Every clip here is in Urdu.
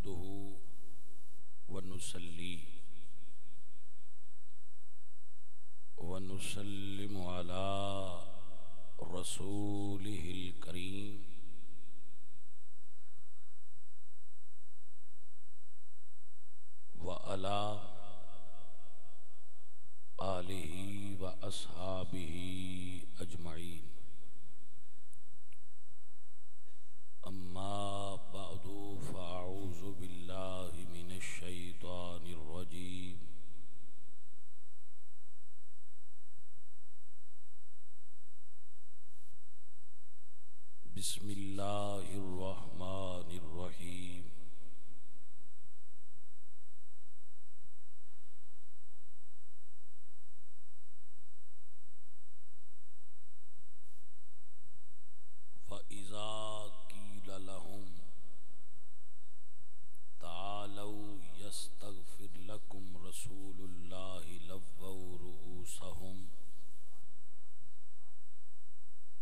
نحمده ونصلي ونسلم على رسوله الكريم وعلى آله وأصحابه أجمعين. أما بعد فأعوذ بالله من الشيطان الرجيم. بسم الله الرحمن الرحيم. وَإِذَا قِيلَ لَهُمْ تَعَالَوْا يَسْتَغْفِرْ لَكُمْ رَسُولُ اللَّهِ لَوَّوْا رُءُوسَهُمْ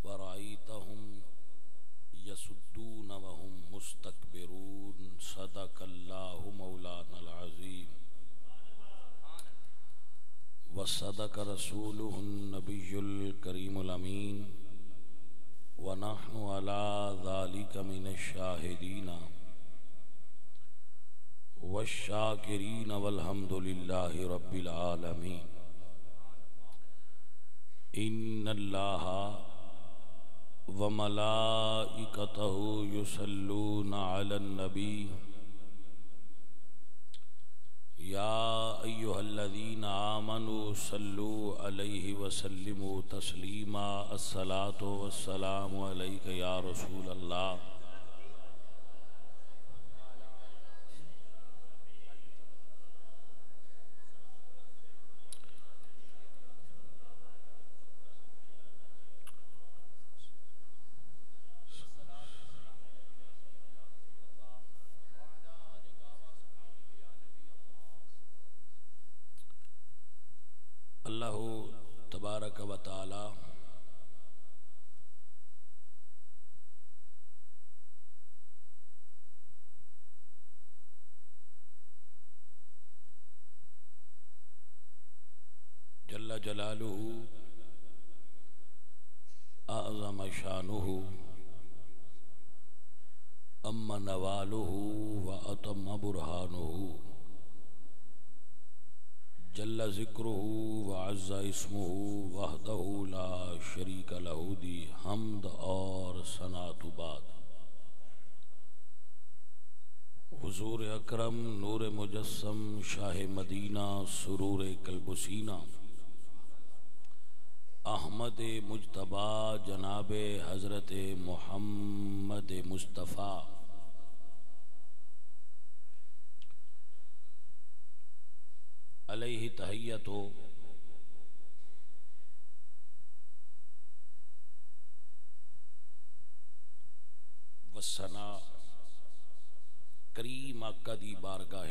وَرَأَيْتَهُمْ يَصُدُّونَ وَهُمْ مُسْتَكْبِرُونَ. صدق اللَّهُ مولانا العظيم وصدق رسوله النبي الكريم الأمين ونحن على ذلك من الشاهدين والشاكرين والحمد لله رب العالمين. إن الله وملائكته يصلون على النبي يا أيها الذين آمنوا صلوا عليه وسلموا تسليما. الصلاة والسلام عليك يا رسول الله. اللہ تبارک و تعالی جل جلالہ اعظم شانہ ام نوالہ واتم برہانہ جل ذکرہ وعز اسمہ وحدہ لا شریک لہ دی حمد اور ثنا تو بعد. حضور اکرم نور مجسم شاہ مدینہ سرور قلب و سینہ احمد مجتبی جناب حضرت محمد مصطفیٰ علیہ تحیت و ثنا کریم آقا دی بارگاہ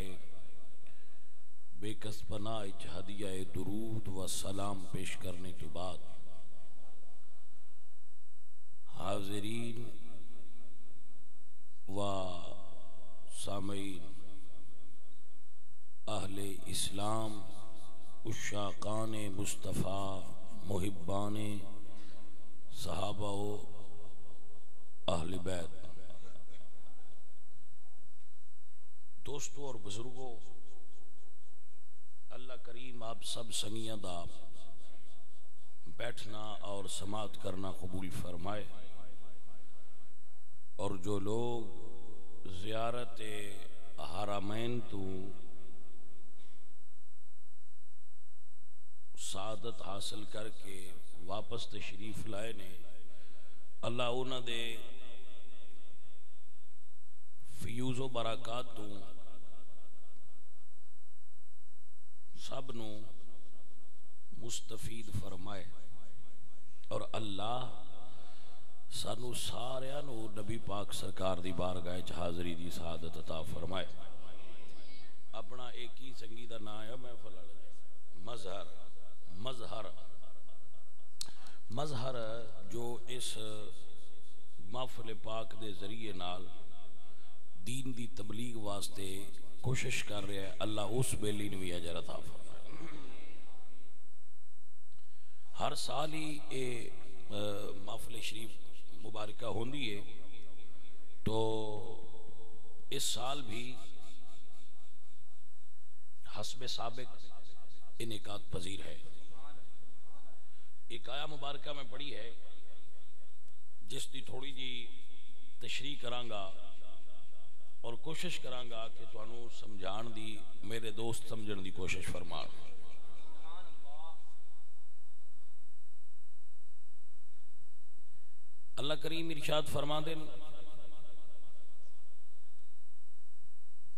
بے کس پناہ ہدیہ درود و سلام پیش کرنے کے بعد حاضرین و سامعین اہل اسلام عشاقان مصطفیٰ محبان صحابہ و اہل بیت دوستوں اور بزرگوں، اللہ کریم آپ سب سنگیاں دا بیٹھنا اور سماعت کرنا قبول فرمائے، اور جو لوگ زیارت حرمین تو سعادت حاصل کر کے واپس تشریف لائے نے، اللہ انہاں دے فیوز و برکات تو سب نو مستفید فرمائے، اور اللہ سانو سارے نو نبی پاک سرکار دی بارگاہ وچ حاضری دی سعادت عطا فرمائے. اپنا ایک ہی سنگی دا نام ہے محفل مظہر. مظہر جو اس محفل پاک دے ذریعے نال دین دی تبلیغ واسطے کوشش کر رہا ہے، اللہ اس بیلی نو بھی اجر عطا فرمائے۔ ہر سال ہی یہ محفل شریف مبارکہ ہوندی ہے، تو اس سال بھی حسب سابق انعقاد پذیر ہے۔ ایک آیا مبارکہ میں پڑھی ہے جس دی تھوڑی جی تشریح کرانگا اور کوشش کرانگا کہ تانوں سمجھان دی، میرے دوست سمجھن دی کوشش فرمان۔ اللہ کریم ارشاد فرما دیں،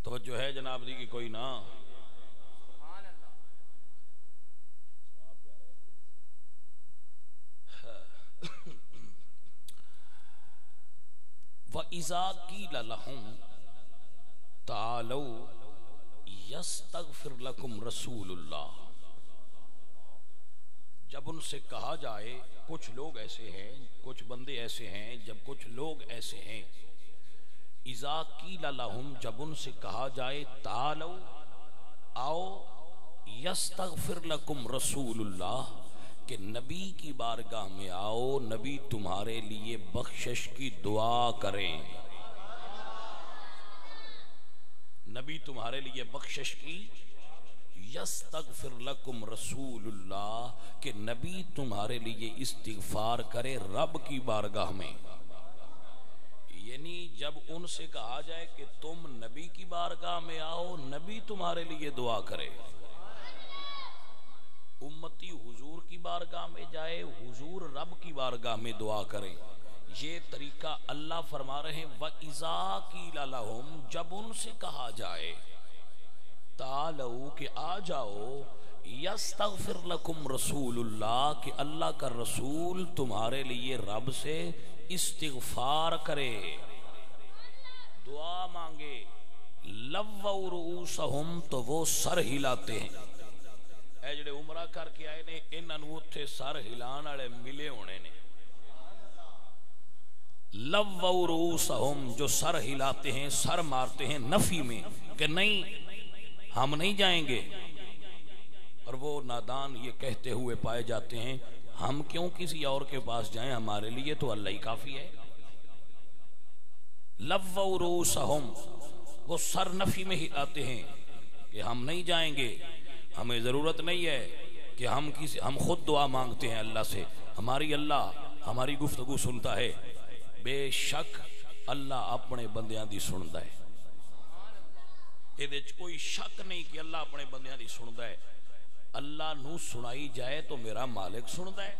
توجہ ہے جناب دی کہ کوئی نہ؟ وَإِذَا قِيلَ لَهُمْ تَعَالَوْا يَسْتَغْفِرْ لَكُمْ رَسُولُ اللَّهِ، جب ان سے کہا جائے، کچھ لوگ ایسے ہیں، کچھ بندے ایسے ہیں، جب کچھ لوگ ایسے ہیں، اذا قیل لہم، جب ان سے کہا جائے، تعالو، آؤ، یستغفر لکم رسول اللہ، کہ نبی کی بارگاہ میں آؤ، نبی تمہارے لیے بخشش کی دعا کریں، نبی تمہارے لیے بخشش کی، یستغفر لکم رسول اللہ، کہ نبی تمہارے لیے استغفار کرے رب کی بارگاہ میں۔ یعنی جب ان سے کہا جائے کہ تم نبی کی بارگاہ میں آؤ، نبی تمہارے لیے دعا کرے، امتی حضور کی بارگاہ میں جائے، حضور رب کی بارگاہ میں دعا کریں، یہ طریقہ اللہ فرما رہے ہیں۔ وَإِذَا قِيلَ لَهُمْ، جب ان سے کہا جائے، تعالو، کہ آ جاؤ، یستغفر لکم رسول اللہ، کہ اللہ کا رسول تمہارے لیے رب سے استغفار کرے، دعا مانگے، لووا رؤوسہم، تو وہ سر ہلاتے ہیں۔ اے جڑے عمرہ کر کے آئے نے، انہاں نوں اوتھے سر ہلان والے ملے ہونے نے۔ لووا رؤوسہم، جو سر ہلاتے ہیں، سر مارتے ہیں نفی میں کہ نہیں ہم نہیں جائیں گے، اور وہ نادان یہ کہتے ہوئے پائے جاتے ہیں، ہم کیوں کسی اور کے پاس جائیں، ہمارے لیے تو اللہ ہی کافی ہے۔ لووا رؤوسہم، وہ سر نفی میں ہی آتے ہیں کہ ہم نہیں جائیں گے، ہمیں ضرورت نہیں ہے کہ ہم خود دعا مانگتے ہیں اللہ سے، اللہ ہماری گفتگو سنتا ہے۔ بے شک اللہ اپنے بندیاں دی سندا ہے، یہ کوئی شک نہیں کہ اللہ اپنے بندیاں دی سندا ہے۔ اللہ نو سنائی جائے تو میرا مالک سندا ہے،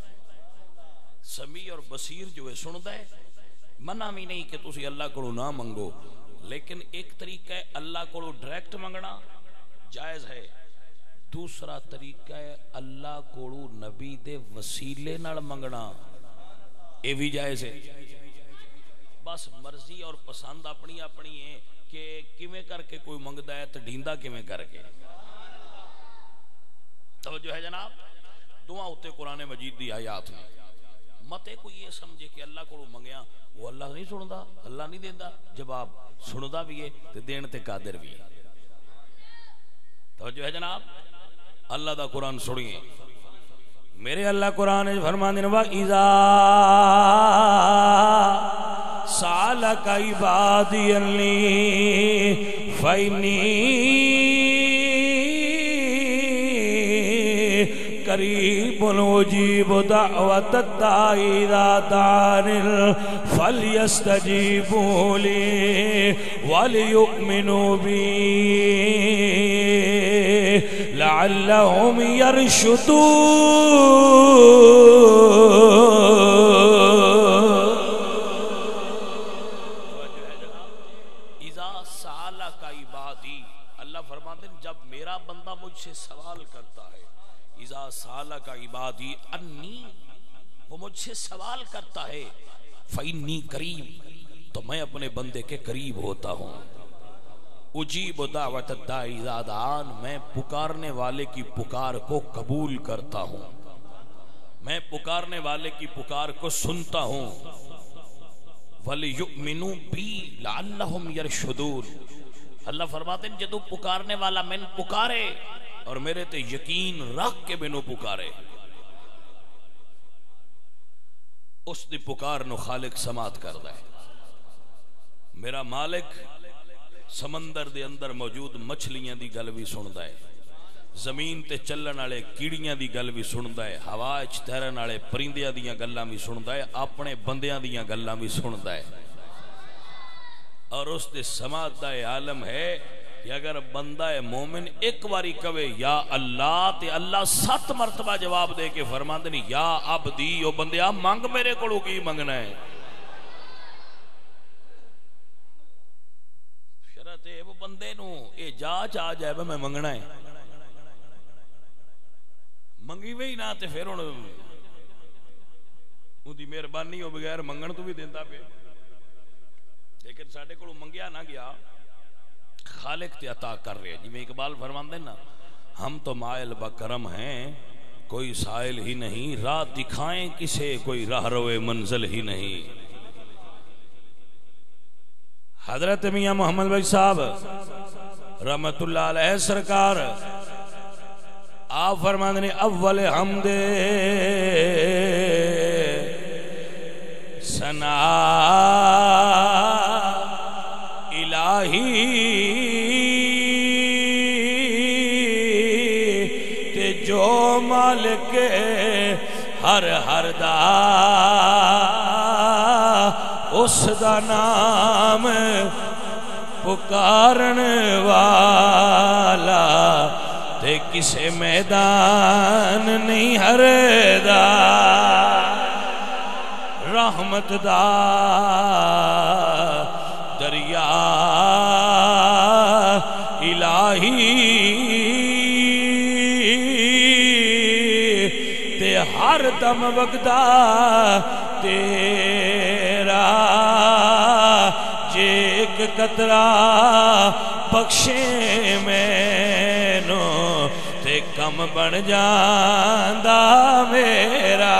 سمیع اور بصیر جو ہے سندا ہے۔ منع بھی نہیں کہ تسی اللہ کو نہ منگو، لیکن ایک طریقہ ہے اللہ کو ڈائریکٹ منگنا جائز ہے، دوسرا طریقہ ہے اللہ کو نبی دے وسیلے نال منگنا، یہ بھی جائز ہے۔ بس مرضی اور پسند اپنی اپنی ہے کہ کیویں کر کے کوئی منگدا ہے تو ڈیندا کیویں کر کے۔ توجہ ہے جناب، دعا ہوتے قرآن مجید دی آیات میں، متے کوئی یہ سمجھے کہ اللہ کو منگیا وہ اللہ نہیں سندا، اللہ نہیں دیندا جواب، سندا بھی ہے تے دین تے قادر بھی ہے۔ توجہ ہے جناب، اللہ دا قرآن سنیے، میرے اللہ قرآن فرماندے نے وَإِذَا سَأَلَكَ عِبَادِيَ أَنِّي فَإِنِّي قریب اجیب دعوت الداعی اذا دعان فلیستجیبوا لی ولیؤمنوا بی لعلهم یرشدون۔ اذا سالک عبادی، اللہ فرماتے ہیں جب میرا بندہ مجھ سے سوال کرتا ہے، اذا سالک عبادی انی، وہ مجھ سے سوال کرتا ہے، فإنی قریب، تو میں اپنے بندے کے قریب ہوتا ہوں، اجیب دعوت الداعی اذا دعان، میں پکارنے والے کی پکار کو قبول کرتا ہوں، میں پکارنے والے کی پکار کو سنتا ہوں، وَلِيُؤْمِنُوا بِي لَعَلَّهُمْ يَرْشُدُونَ. اللہ فرماتے ہیں جدو پکارنے والا میں پکارے اور میرے تے یقین رکھ کے مینوں پکارے، اس دی پکار نو خالق سماعت کردا ہے. میرا مالک سمندر دے اندر موجود مچھلیاں دی گل بھی سندا ہے، زمین تے چلن والے کیڑیاں دی گل بھی سندا ہے، ہوا وچ تیرن والے پرندیاں دیاں گلاں بھی سندا ہے، اپنے بندیاں دیاں گلاں بھی سندا ہے. اور اس دے سماعت دا عالم ہے کہ اگر بندہ مومن ایک واری کہے یا اللہ تے اللہ 7 مرتبہ جواب دے کے فرماندے نہیں یا عبدی او بندیا منگ میرے کولوں کی منگنا ہے. شرط ہے وہ بندے نو اے جاچ آ جائے میں منگنا ہے، منگی وہی نہ تے پھر ہن اودی مہربانی ہو بغیر منگن تو بھی دیندا پیا، لیکن ساڈے کولوں منگیا نہ گیا، خالق تے عطا کر رہے. جی میں اقبال فرماندے نا ہم تو مائل بکرم ہیں کوئی سائل ہی نہیں، راہ دکھائیں کسے کوئی راہ روے منزل ہی نہیں. حضرت میاں محمد بھائی صاحب رحمت اللہ علیہ سرکار آپ فرماندے نے اول حمد ثنا الہی تے جو مالک ہر دا اس دا نام پکارن والا تے کسے میدان نہیں ہر دا رحمت دا دریا الہی تے ہر دم وگدا تیرا جے ایک قطرہ بخشے مینو تے کم بن جاندا میرا.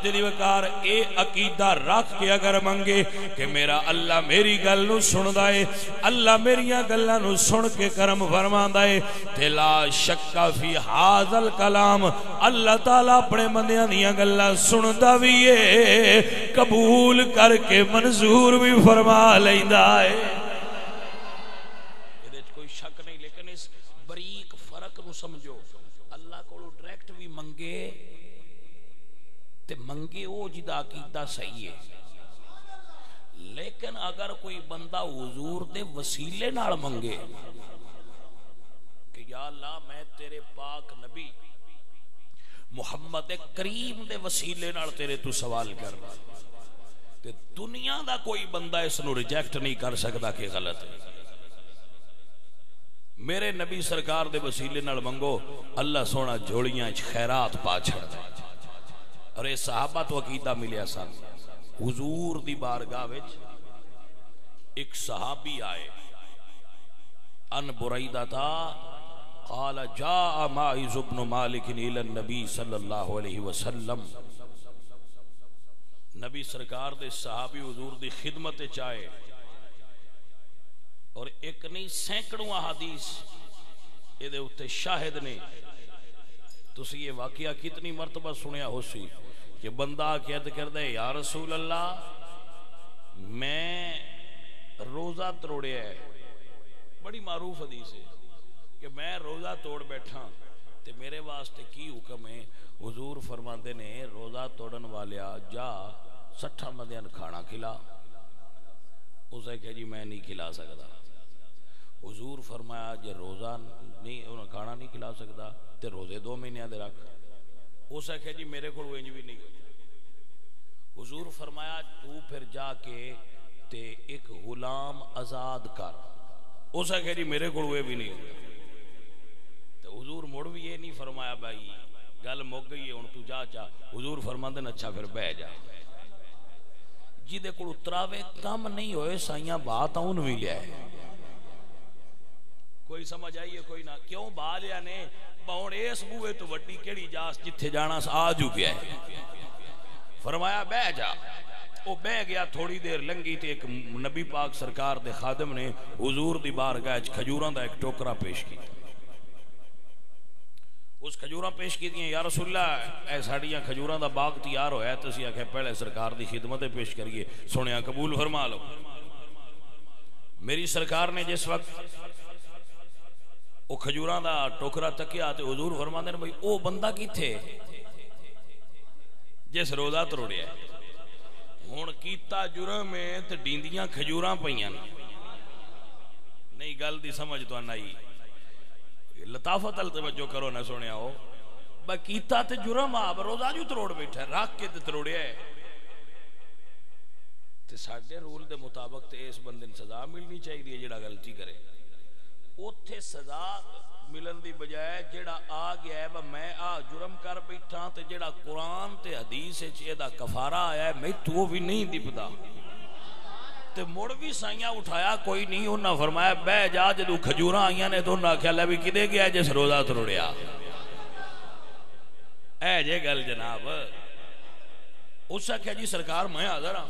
دلی وقار اے عقیدہ رکھ کے اگر منگے کہ میرا اللہ میری گل نو سندا ہے، اللہ میریاں گلاں نو سن کے کرم فرماندا ہے، تے لا شک فی ھذا الکلام اللہ تعالی اپنے بندیاں دیاں گلاں سندا بھی ہے، قبول کر کے منظور بھی فرما لیندا ہے. اے کوئی شک نہیں، لیکن اس بریک فرق نو سمجھو. اللہ کولو ڈائریکٹ بھی منگے تے منگے او جدا عقیدہ صحیح ہے، لیکن اگر کوئی بندہ حضور دے وسیلے نال منگے کہ یا اللہ میں تیرے پاک نبی محمد کریم دے وسیلے نال تیرے تو سوال کرنا، تے دنیا دا کوئی بندہ اس نو ریجیکٹ نہیں کر سکتا کہ غلط ہے. میرے نبی سرکار دے وسیلے نال منگو اللہ سونا جھوڑیاں خیرات پا چھڑدا. اور اے صحابہ تو عقیدہ ملیا سن. حضور دی بارگاہ وچ ایک صحابی آئے ان بریدہ تھا قال جاء معاذ بن مالک الى النبی صلی اللہ علیہ وسلم. نبی سرکار دے صحابی حضور دی خدمت چاہے اور ایک نہیں سینکڑوں احادیث اے دے اتے شاہد نے. تسی یہ واقعہ کتنی مرتبہ سنیا ہو سی کہ بندہ کہتے کردے یا رسول اللہ میں روزہ توڑیا ہے. بڑی معروف حدیث ہے کہ میں روزہ توڑ بیٹھا تے میرے واسطے کی حکم ہے. حضور فرماندے نے روزہ توڑن والیا جا 60 بندیاں کھانا کھلا. اسے کہ جی میں نہیں کھلا سکتا. حضور فرمایا جے روزہ نہیں کھانا نہیں کھلا سکتا تے روزے 2 مہینے دے رکھ. اس آخیا جی میرے کو انج بھی نہیں. حضور فرمایا تو پھر جا کے تے ایک غلام آزاد کر. اس آخیا جی میرے کو بھی نہیں. تو حضور مڑ بھی یہ نہیں فرمایا بھائی گل مک گئی ہے ہن تو جا چا. حضور فرماندے نے اچھا پھر بہ جا. جی دے کول اتراوے کم نہیں ہوئے سائیاں بات اون بھی لیا ہے. کوئی سمجھ آئیے کوئی نہ کیوں با لیا نے ہن اس بوئے تو وڈی کیڑی جاس جتھے جانا آ جو گیا ہے. فرمایا بہ جا. وہ بہ گیا. تھوڑی دیر لنگی تے ایک نبی پاک سرکار دے خادم نے حضور دی بارگاہ وچ کھجوراں دا ایک ٹوکرا پیش کیتا. اس کھجوراں پیش کی یا رسول اللہ اے ساڑیاں کھجوراں دا باغ تیار ہویا ہے. تسی آکھے پہلے سرکار دی خدمت پیش کریے. سنیا قبول فرما لو. میری سرکار نے جس وقت وہ کھجوراں دا ٹوکرا تکیا تے حضور فرماندے نے بھئی او بندہ کیتھے جس روزہ تروڑیا ہے. ہن کیتا جرم ہے تے ڈیندیاں کھجوراں پئیاں نہیں. گل دی سمجھ تو نہیں. لطافت ال توجہ کرو نہ سنیا ہو. با کیتا تے جرم آپ روزہ جو تروڑ بیٹھا ہے راکھ کے تے تروڑیا ہے. تے ساڈے رول دے مطابق تے اس بندے نے سزا ملنی چاہیے جڑا غلطی کرے. اوتھے سزا ملن دی بجائے جڑا آ گیا ہے میں آ جرم کر بیٹھا تے جڑا قرآن تے حدیث وچ دا کفارہ آیا ہے میں تو بھی نہیں دپدا تے مڑ بھی سائیاں اٹھایا کوئی نہیں. انہاں فرمایا بہ جا. جدوں کھجوراں آئیاں نے تو انہاں آکھیا لے بھی کدے گیا جس روزہ تروڑیا. اے جے گل جناب. اس آکھیا جی سرکار میں حاضر ہاں.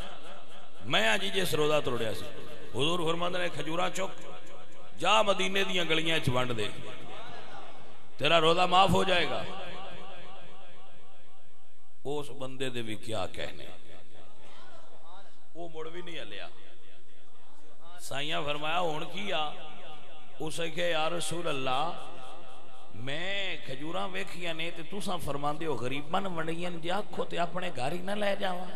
میں آ جی جس روزہ تروڑیا سی. حضور فرماندے نے کھجوراں چک جا مدینے دیاں گلیاں چ ونڈ دے تیرا روزہ معاف ہو جائے گا. اس بندے دے بھی کیا کہنے. وہ مڑ بھی نہیں ہلیا. سائیاں فرمایا ہون کیا. اسے کہ یا رسول اللہ میں کھجوراں ویکھیاں نے تے تساں فرماندے ہو غریباں نوں ونڈیاں جے آکھو تے اپنے گھر ہی نہ لے جاواں.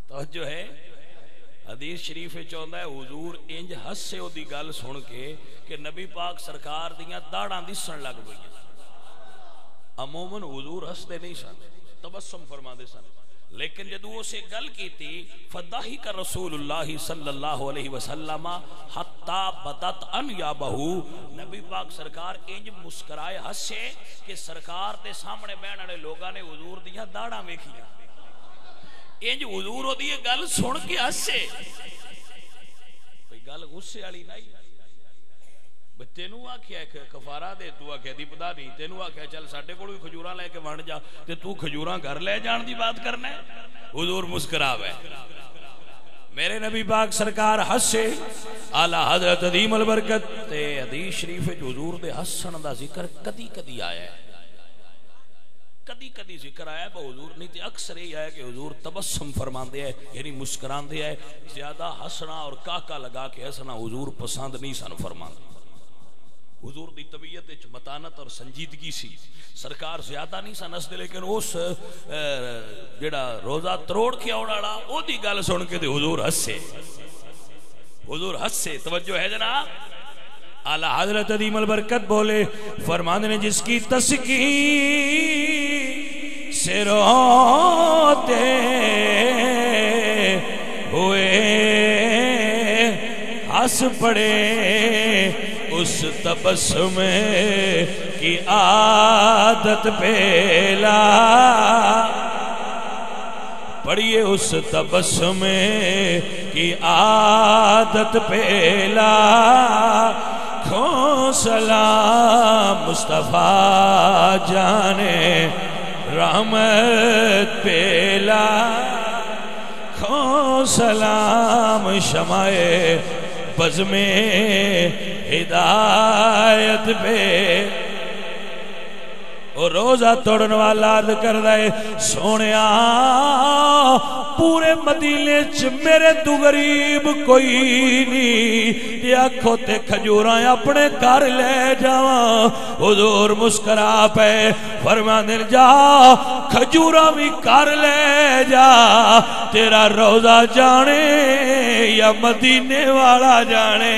توجہ ہے. حدیث شریف چاہتا ہے حضور انج ہسے او دی گل سن کے کہ نبی پاک سرکار دیاں داڑاں دسن لگ پئی. عموماً حضور ہستے نہیں سن تبسم فرما دے سن. لیکن جدو اسے گل کی تھی فضحک رسول اللہ صلی اللہ علیہ وسلم حتی بدت انیابہ. نبی پاک سرکار انج مسکرائے ہسے کہ سرکار دے سامنے بیٹھنے والے لوگاں نے حضور دیاں داڑاں ویکھیاں. انج حضور دی گل سن کے ہسے. گل غصے والی نہیں. تینوں آکھیا کفارہ دے تو آکھیا دی پتا نہیں. تینوں آکھیا چل ساڈے کول بھی کھجوراں لے کے ونڈ جا تے تو کھجوراں گھر لے جان دی بات کرنا ہے. حضور مسکراوے. میرے نبی پاک سرکار ہسے. اعلی حضرت عظیم البرکت تے حدیث شریف وچ حضور دے ہسن دا ذکر کدی کدی آیا ہے. کدی کدی ذکر آیا ہے حضور نہیں تے اکثر یہ ہے کہ حضور تبسم فرماندے ہیں یعنی مسکراندے ہیں. زیادہ ہسنا اور کاکا لگا کے ہسنا حضور پسند نہیں سن فرماندے. حضور دی طبیعت وچ متانت اور سنجیدگی سی. سرکار زیادہ نہیں سن ہسدے لیکن اس جڑا روزہ تروڑ کے آਉਣ والا او دی گل سن کے تے حضور ہسے. حضور ہسے. توجہ ہے جناب. اعلی حضرت عظیم البرکت بولے فرماندے نے جس کی تسکین سے روتے ہوئے ہنس پڑے اس تبسم کی عادت پیلا. پڑھیے اس تبسم کی عادت پیلا. کھو سلام مصطفیٰ جانے رحمت پیلا. کھو سلام شمع بزم ہدایت پہ. اور روزہ توڑن والا عرض کر دے سونیا پورے مدینے چ میرے تو غریب کوئی نہیں تے آکھو تے کھجوراں اپنے گھر لے جاواں. حضور مسکرا پے فرماندے جا کھجوراں بھی گھر لے جا. تیرا روزہ جانے یا مدینے والا جانے.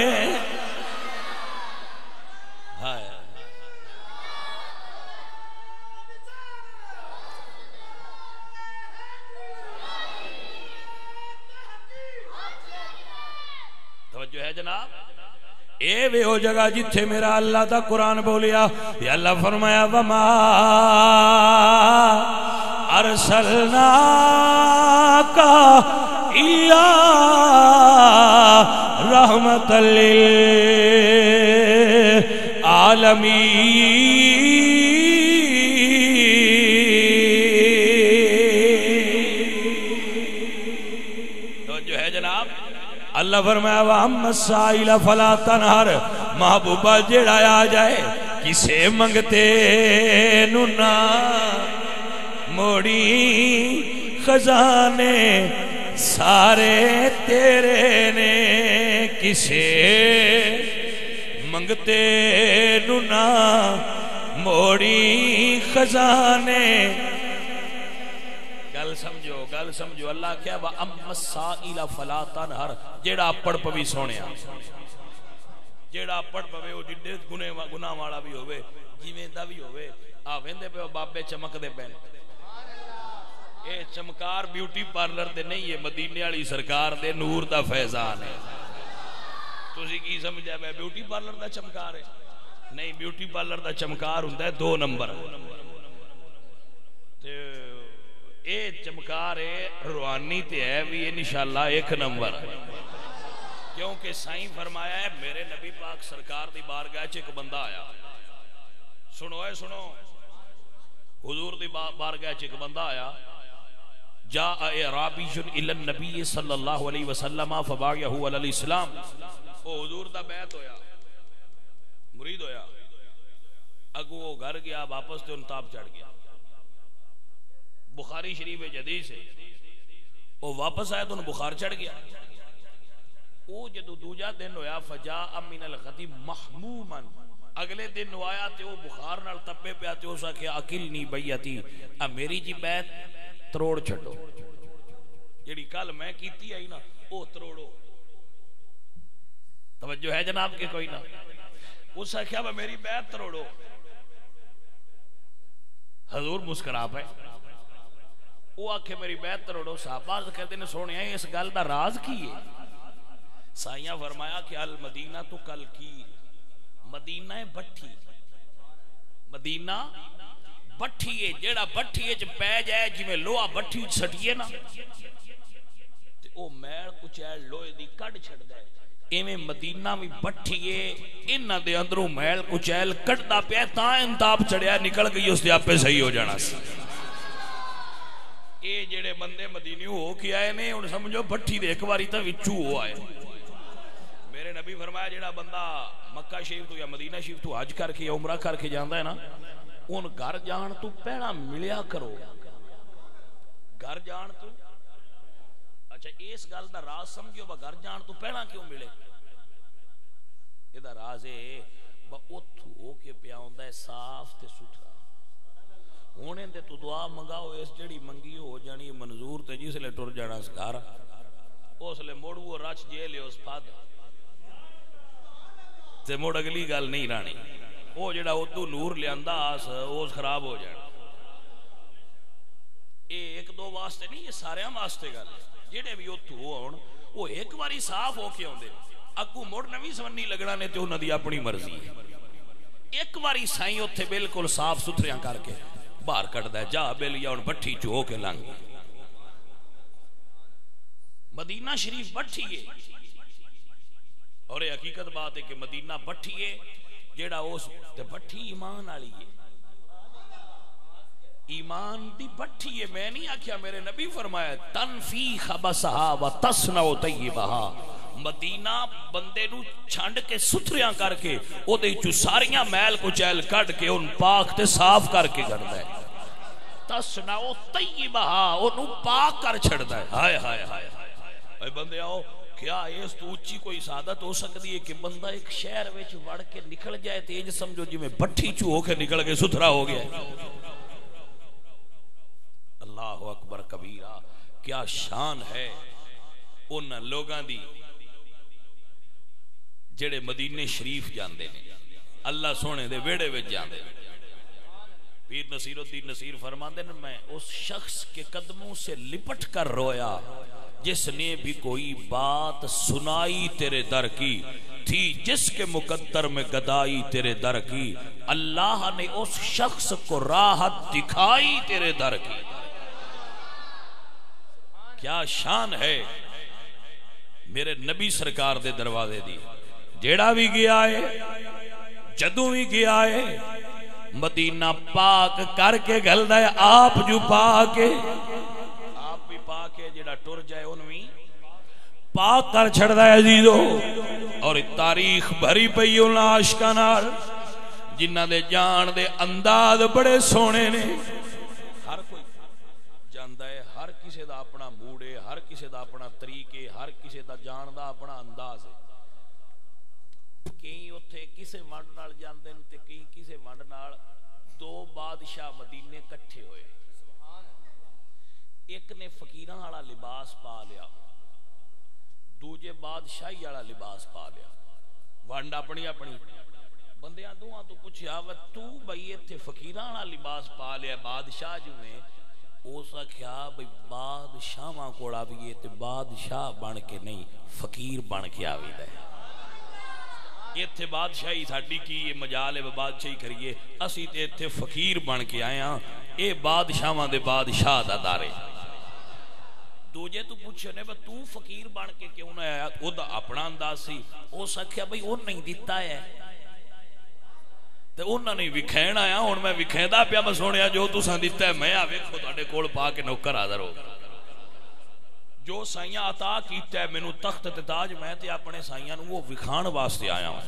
جو ہے جناب اے وے ہو جگہ جتھے میرا اللہ دا قرآن بولیا. یا اللہ فرمایا وما ارسلناک الا رحمت للعالمین. اللہ فرمایا وَأَمَّا السَّائِلَ فَلَا تَنْهَرْ محبوبہ جڑا آ جائے کسے منگتے نو نہ موڑی خزانے سارے تیرے نے کسے منگتے نو نہ موڑی خزانے گل سمجھو اللہ کیا وَأَمَّا السَّائِلَ فَلَا تَنْهَرْ جیڑا پڑ پوی سونیا جیڑا پڑ پوے وہ جڈے گناہ والا بھی ہوئے جیویں دا بھی ہوئے آویندے پہ بابے چمک دے پہن اے چمکار بیوٹی پارلر دے نہیں ہے مدینے والی سرکار دے نور دا فیضان ہے تسی کی سمجھا میں بیوٹی پارلر دا چمکار ہے نہیں بیوٹی پارلر دا چمکار ہوندا ہے 2 نمبر تے اے چمکار ہے روحانی تے ہے بھی انشاءاللہ 1 نمبر کیونکہ سائیں فرمایا ہے میرے نبی پاک سرکار دی بارگاہ چ ایک بندہ آیا سنو حضور دی بارگاہ چ ایک بندہ آیا جاء اعرابی الی النبی صلی اللہ علیہ وسلم فبايعه علی الاسلام او حضور دا بیعت ہویا مرید ہویا اگو وہ گھر گیا واپس تے انتاب چڑھ گیا بخاری شریف حدیث ہے وہ واپس آیا تو انہوں بخار چڑھ گیا وہ جدو دوجا دن ہویا فجاء من الغد محموما اگلے دن آیا تے وہ بخار نال تپے پیا تے اس آکھیا اکلنی بیعتی اب میری جی بیعت تروڑ چھڑو جیڑی کل میں کیتی آئی نا وہ تروڑو توجہ ہے جناب کے کوئی نہ اس آکھیا میری بیعت تروڑو حضور مسکرا پے وہ آکھے میری بیعت تروڑو صحابہ کہتے ہیں سونے آئے اس گل دا راز کی ہے سائیاں فرمایا کہ المدینہ تو کل کی مدینہ بٹھی مدینہ بٹھی ہے جیڑا بٹھی ہے جو پہ جائے جی میں لوہا بٹھی سٹیے نا او میل کچیل لوہے دی کڑ چھڑ دے ایویں مدینہ میں بٹھی ہے انہاں دے اندروں میل کچیل کڑدا پیا تاں انتاب چڑھیا نکل گئی اس دے آپے صحیح ہو جانا سی اے جڑے بندے مدینیوں ہو کے آئے نے انہیں سمجھو بٹھی دے ایک باری تا وچو ہو آئے میرے نبی فرمایا جڑا بندہ مکہ شریف تو یا مدینہ شریف تو حج کر کے یا عمرہ کر کے جاندا ہے نا ان گھر جان تو پہلا ملیا کرو گھر جان تو اچھا اس گل دا راز سمجھو با گھر جان تو پہلا کیوں ملے یہ دا راز ہے با اتھو ہو کے پیا ہوندا ہے صاف تے ستھرا ہونے دے تو دعا منگاؤ اس جڑی منگی ہو جانی منظور تے جس لے ٹر جانا سکار اس لے موڑ وہ رچ جے لے اس پاد تے موڑ اگلی گل نہیں رانی وہ جڑا ادو نور لیاندا آس اس خراب ہو جانا یہ 1-2 واسطے نہیں یہ سارے ہم واسطے گل جڑے بھی اتھو ہون وہ ایک باری صاف ہو کے ہوندے اگو موڑ نویں سمنی لگنا نے تے انہاں دی اپنی مرضی ایک باری سائیں اتھے بالکل صاف ستھریاں کر کے باہر کٹ دے جا بیلیا ان بٹھی چو کے لنگ مدینہ شریف بٹھی ہے اور یہ حقیقت بات ہے کہ مدینہ بٹھی ہے جیڑا اس تے بٹھی ایمان آلی ہے ایمان دی بٹھی ہے میں نہیں آکھیا میرے نبی فرمایا تنفی خبسہا و تصنع طیبہا مدینہ بندے نو چھنڈ کے ستھریاں کر کے او دے چو ساریاں میل کو چیل کٹ کے ان پاک تے صاف کر کے کر دے تصنع طیبہا انو پاک کر چھڑ دے ہائے ہائے ہائے اے بندے آؤ کیا اس تو اچھی کوئی سعادت ہو سکتی ہے کہ بندہ ایک شہر وچ وڑ کے نکل جائے تیج سمجھو جی میں بٹھی چو ہو کے نکل کے ستھرا ہو گیا اللہ اکبر کبیرہ کیا شان ہے ان لوگاں دی جڑے مدینے شریف جاندے نے اللہ سونے دے ویڑے وچ جاندے پیر نصیر الدین نصیر فرماندے نے میں اس شخص کے قدموں سے لپٹ کر رویا جس نے بھی کوئی بات سنائی تیرے در کی تھی جس کے مقدر میں گدائی تیرے در کی اللہ نے اس شخص کو راحت دکھائی تیرے در کی کیا شان ہے میرے نبی سرکار دے دروازے دی جیڑا بھی گیا ہے جدوں بھی گیا ہے مدینہ پاک کر کے گل دے آپ جو پاک ہے آپ بھی پاک ہے جیڑا ٹر جائے انویں پاک کر چھڑدا ہے عزیزو. اور تاریخ بھری پئی انہاں عاشقاں نال جنہاں دے جان دے انداز بڑے سونے نے. ہر کوئی جاندا ہے ہر کسے دا اپنا موڈ ہے, ہر کسے دا اپنا طریقے, ہر کسے دا جان دا اپنا انداز ہے. کئی اتھے کسے ونڈ نال جاندے نے تے کئی کسے ونڈ نال. دو بادشاہ مدینے کٹھے ہوئے, ایک نے فقیراں والا لباس پا لیا, دوجے بادشاہی والا لباس پا لیا. ونڈ اپنی اپنی بندیاں دوہاں تو پوچھیا و تو بھئی ایتھے فقیراں والا لباس پا لیا بادشاہ جو میں اس آکھیا بھئی بادشاہاں کول آویے تے بادشاہ بن کے نہیں فقیر بن کے آویدا ہے. ایتھے بادشاہی ساڈی کی مجال ہے بادشاہی کریے, اسی تے ایتھے فقیر بن کے آئے ہاں. اے بادشاہاں دے بادشاہ دا دارے. دوجے تو پوچھے نے تو فقیر بن کے کیوں نہ آیا, او دا اپنا انداز سی. او سکھیا بھئی او نہیں دیتا ہے تے انہاں نے وکھین آیا. ہن میں وکھیندا پیا میں سونیا جو تساں دیتا ہے میں آ ویکھو تہاڈے کول پا کے نوکر حاضر ہو. جو سائیاں عطا کیتا ہے مینوں تخت تے تاج, میں تے اپنے سائیاں نوں وہ وکھان واسطے آیا ہوں.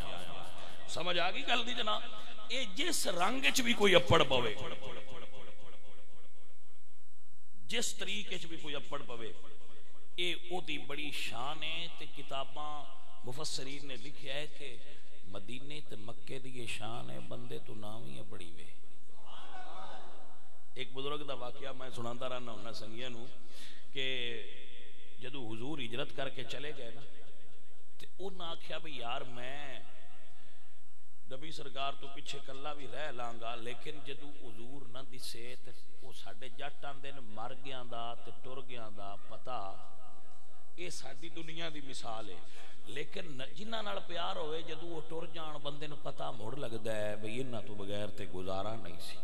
سمجھ آ گئی گل دی جناب. اے جس رنگ وچ بھی کوئی اپڑ پوے, جس طریقے وچ بھی کوئی اپڑ پوے, اے او دی بڑی شان ہے. تے کتاباں مفسرین نے لکھیا ہے کہ مدینے تے مکے دی یہ شان ہے, بندے تو نام ہی بڑی وے. ایک بزرگ دا واقعہ میں سناندا رہنا ہوں سنگیاں نوں کہ جدو حضور ہجرت کر کے چلے گئے نا تے انہاں آکھیا بھئی یار میں نبی سرکار تو پیچھے کلا بھی رہ لانگا, لیکن جدو حضور نہ دسے تے او ساڈے جٹ آندے نے مر گیاں دا تے ٹر گیاں دا پتہ. اے ساڈی دنیا دی مثال ہے, لیکن جنہاں نال پیار ہوئے جدو وہ ٹر جان بندے نوں پتہ مڑ لگدا ہے بھئی انہاں تو بغیر تے گزارا نہیں سی.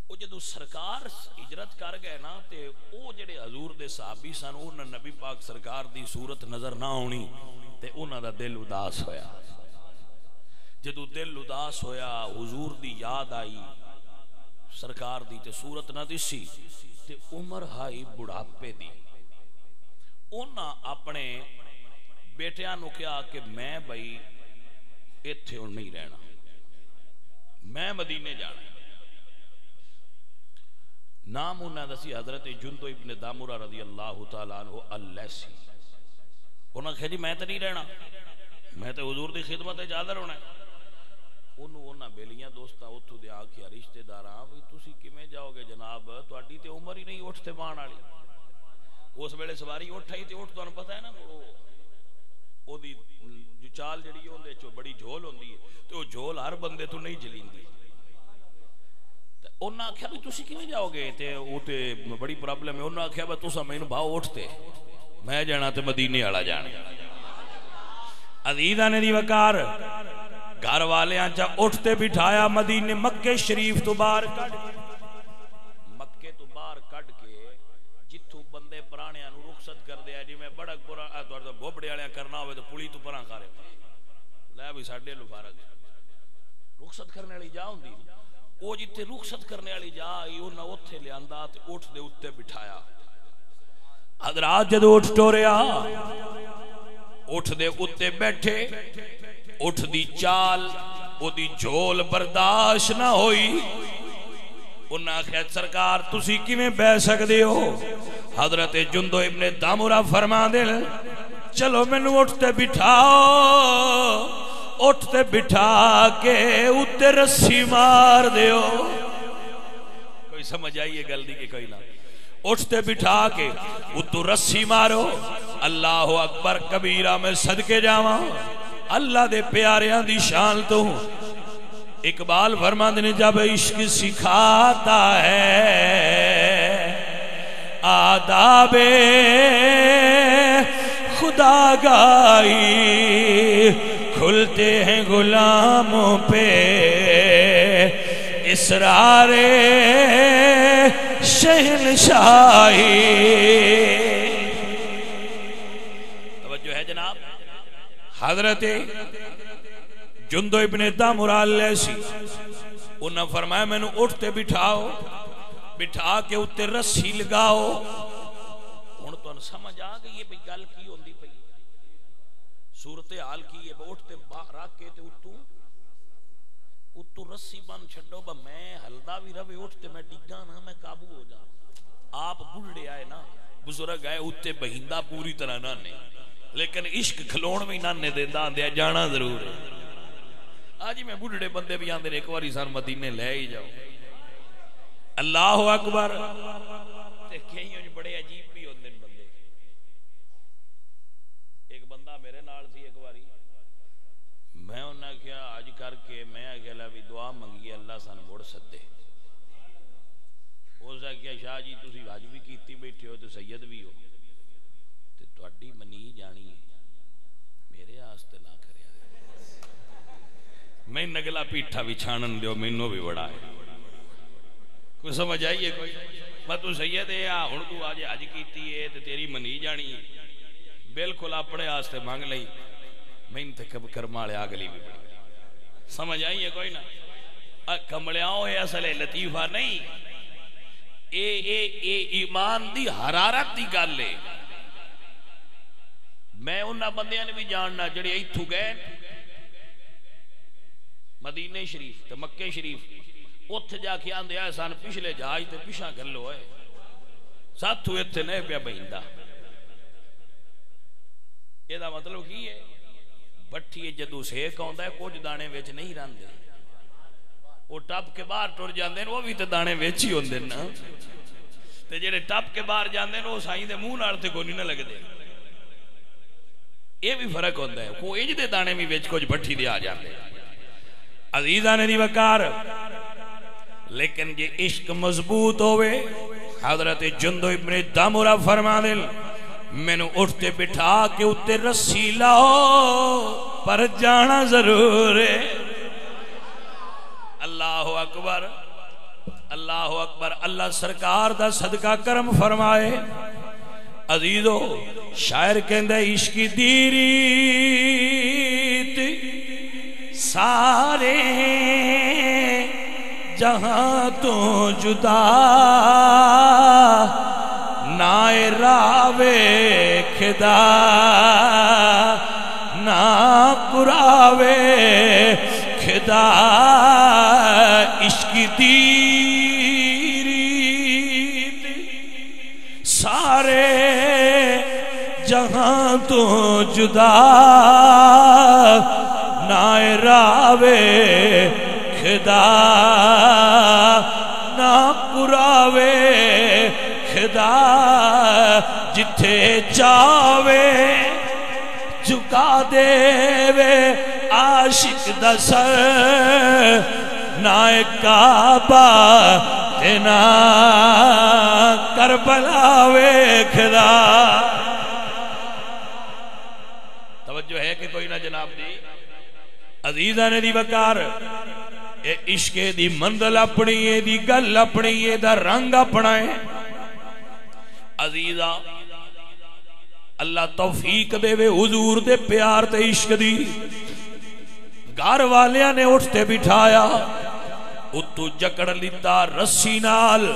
وہ جدو سرکار ہجرت کر گئے نا تے او جڑے حضور دے صحابی سن انہاں نبی پاک سرکار دی صورت نظر نہ آنی تے انہاں دا دل اداس ہویا. جدو دل اداس ہویا حضور دی یاد آئی سرکار دی تے صورت نہ دسی تے عمر ہائی بڑھاپے دی. انہاں اپنے بیٹیاں نو کہا کہ میں بھئی ایتھے ہن نہیں رہنا, میں مدینے جانا. نام انہاں دسی حضرت جندو ابن دامورہ رضی اللہ تعالیٰ عنہ اللیسی. انہاں کہا جی میں تے نہیں رہنا, میں تے حضور دی خدمت حاضر ہونا ہے. انہاں بیلیاں دوستاں اتھوں دے آکھیا رشتہ داراں بھئی تسی کیویں جاؤ گے جناب, تہاڈی تے عمر ہی نہیں اٹھتے بان والی. اس ویلے سواری اٹھ آئی تے اٹھ تانوں پتہ ہے نا او دی جو چال جڑی اودے چوں بڑی جھول ہوندی ہے تے او جھول ہر بندے تو نہیں جلیندی. تے انہاں آکھیا بھی تسی کیویں جاؤ گے تے او تے بڑی پرابلم ہے. انہاں آکھیا بھئی تساں مینوں بھاؤ اٹھتے, میں جانا تے مدینے والا جانا. عزیزاں نے دی وقار گھر والیاں چا اٹھتے بٹھایا مدینے مکے شریف تو باہر کڈ, مکے تو باہر کڈ کے جتھوں بندے پرانیاں نوں رخصت کر دیا جی میں بڑک پورا تہاڈا بوبڑے والیاں کرنا ہوے تے پولی تو پراں کھارے لے بھی ساڈے لو فارغ رخصت کرنے والی جا ہوندی. او جتھے رخصت کرنے والی جا آئی انہاں اوتھے لیاندا تے اٹھ دے اوتے بٹھایا. حضرات جدوں اٹھ ٹوریا اٹھ دے اوتے بیٹھے, اٹھ دی چال او دی جھول برداشت نہ ہوئی. انہاں کہا سرکار تسی کیویں بہ سکدے ہو. حضرت جندو ابن دامورہ فرماندے چلو مینوں اٹھتے بٹھاؤ, اٹھتے بٹھا کے اوتے رسی مار دیو. کوئی سمجھ آئیے گل دی کہ کوئی نہ. اٹھتے بٹھا کے اتو رسی مارو. اللہ اکبر کبیرہ میں صدقے جاواں اللہ دے پیاریاں دی شان تو. اقبال فرماندے نے جب عشق سکھاتا ہے آداب خدا گائی, کھلتے ہیں غلاموں پہ اسرار شہنشاہی. توجہ ہے جناب. حضرت جندو ابن دامورہ اللیسی انہاں فرمایا میں نے اٹھتے بٹھاؤ, بٹھا کے اتے رسی لگاؤ. ہن تو سمجھ آ گئی ہے بھئی گل کی ہوندی پئی صورتحال کی ہے اٹھتے رکھ کے تے اتو رسی بن چھڈو با میں ہلدا بھی رہے اٹھتے میں ڈگا نا میں قابو ہو جا آپ بڑھڑے آئے نا بزرگ آئے اتے بہندہ پوری طرح نانے لیکن عشق کھلون میں نانے دیندہ دیا جانا ضرور ہے آج میں بڑھڑے بندے بھی آندے ایک واری سان مدینے لے ہی جاؤ اللہ اکبر کہیں بڑے عجیب بھی ہوندے بندے ایک بندہ میرے نال سی ایک واری میں انہاں کیا آج کر کے میں اکیلا بھی دعا منگی اللہ سان مڑ سدے اس نے کیا شاہ جی تسی حج بھی کیتی بیٹھے ہو تو سید بھی ہو تے تہاڈی منی جانی ہے میرے واسطے نہ کریا میں نگلا پیٹھا بھی چھانن دیو مینوں بھی بڑا ہے کوئی سمجھ آئیے کوئی میں تو سید ہے ہن تو آج حج کیتی ہے تے تیری منی جانی ہے بالکل اپنے واسطے مانگ لئی میں تے کرمالے اگلی بھی بڑی سمجھ آئیے کوئی نہ کملیاں ہے اصل لطیفہ نہیں اے ایمان دی حرارت دی گل ہے میں انہاں بندیاں نے بھی جاننا جڑے ایتھوں گئے مدینے شریف تے مکے شریف اتھ جا کے آندے آئے سان پچھلے جہاز تے پیچھا گلو ہے ساتھو اتھے نہیں پیا بہندا یہ دا مطلب کی ہے بٹھی جدو سیک آندا ہے کچھ دانے وچ نہیں رہندے وہ ٹپ کے باہر ٹر جاندے وہ بھی تے دانے وچ ہی ہوندے نا تے جڑے ٹپ کے باہر جاندے وہ سائیں دے منہ نال تے کوئی نہ لگدے یہ بھی فرق ہوندا ہے کو انج دے دانے بھی وچ کچھ بٹھی دے آ جاندے عزیزاں دی وقار لیکن جے عشق مضبوط ہوئے حضرت جندو ابن دامورہ فرما دل مینوں اٹھتے بٹھا کے اتے رسی لاؤ پر جانا ضرور ہے اللہ اکبر اللہ اکبر اللہ سرکار دا صدقہ کرم فرمائے عزیزو شاعر کہندے عشق دی ریت سارے جہاں تو جدا نائے راوے کھدا نا قراوے کھدا عشق دی ریت سارے جہاں تو جدا نائے راوے کھدا نا قراوے کھدا جتھے چاوے جھکا دے وے عاشق دا سر نائے کعبہ تینا کربلا ویکھدا توجہ ہے کہ کوئی نہ جناب دی عزیزاں دی وقار اے عشق دی منزل اپنی اے دی گل اپنی اے دا رنگ اپنا ہے عزیزاں اللہ توفیق دے وے حضور دے پیار تے عشق دی گھر والیاں نے اٹھتے بٹھایا اتو جکڑ لیتا رسی نال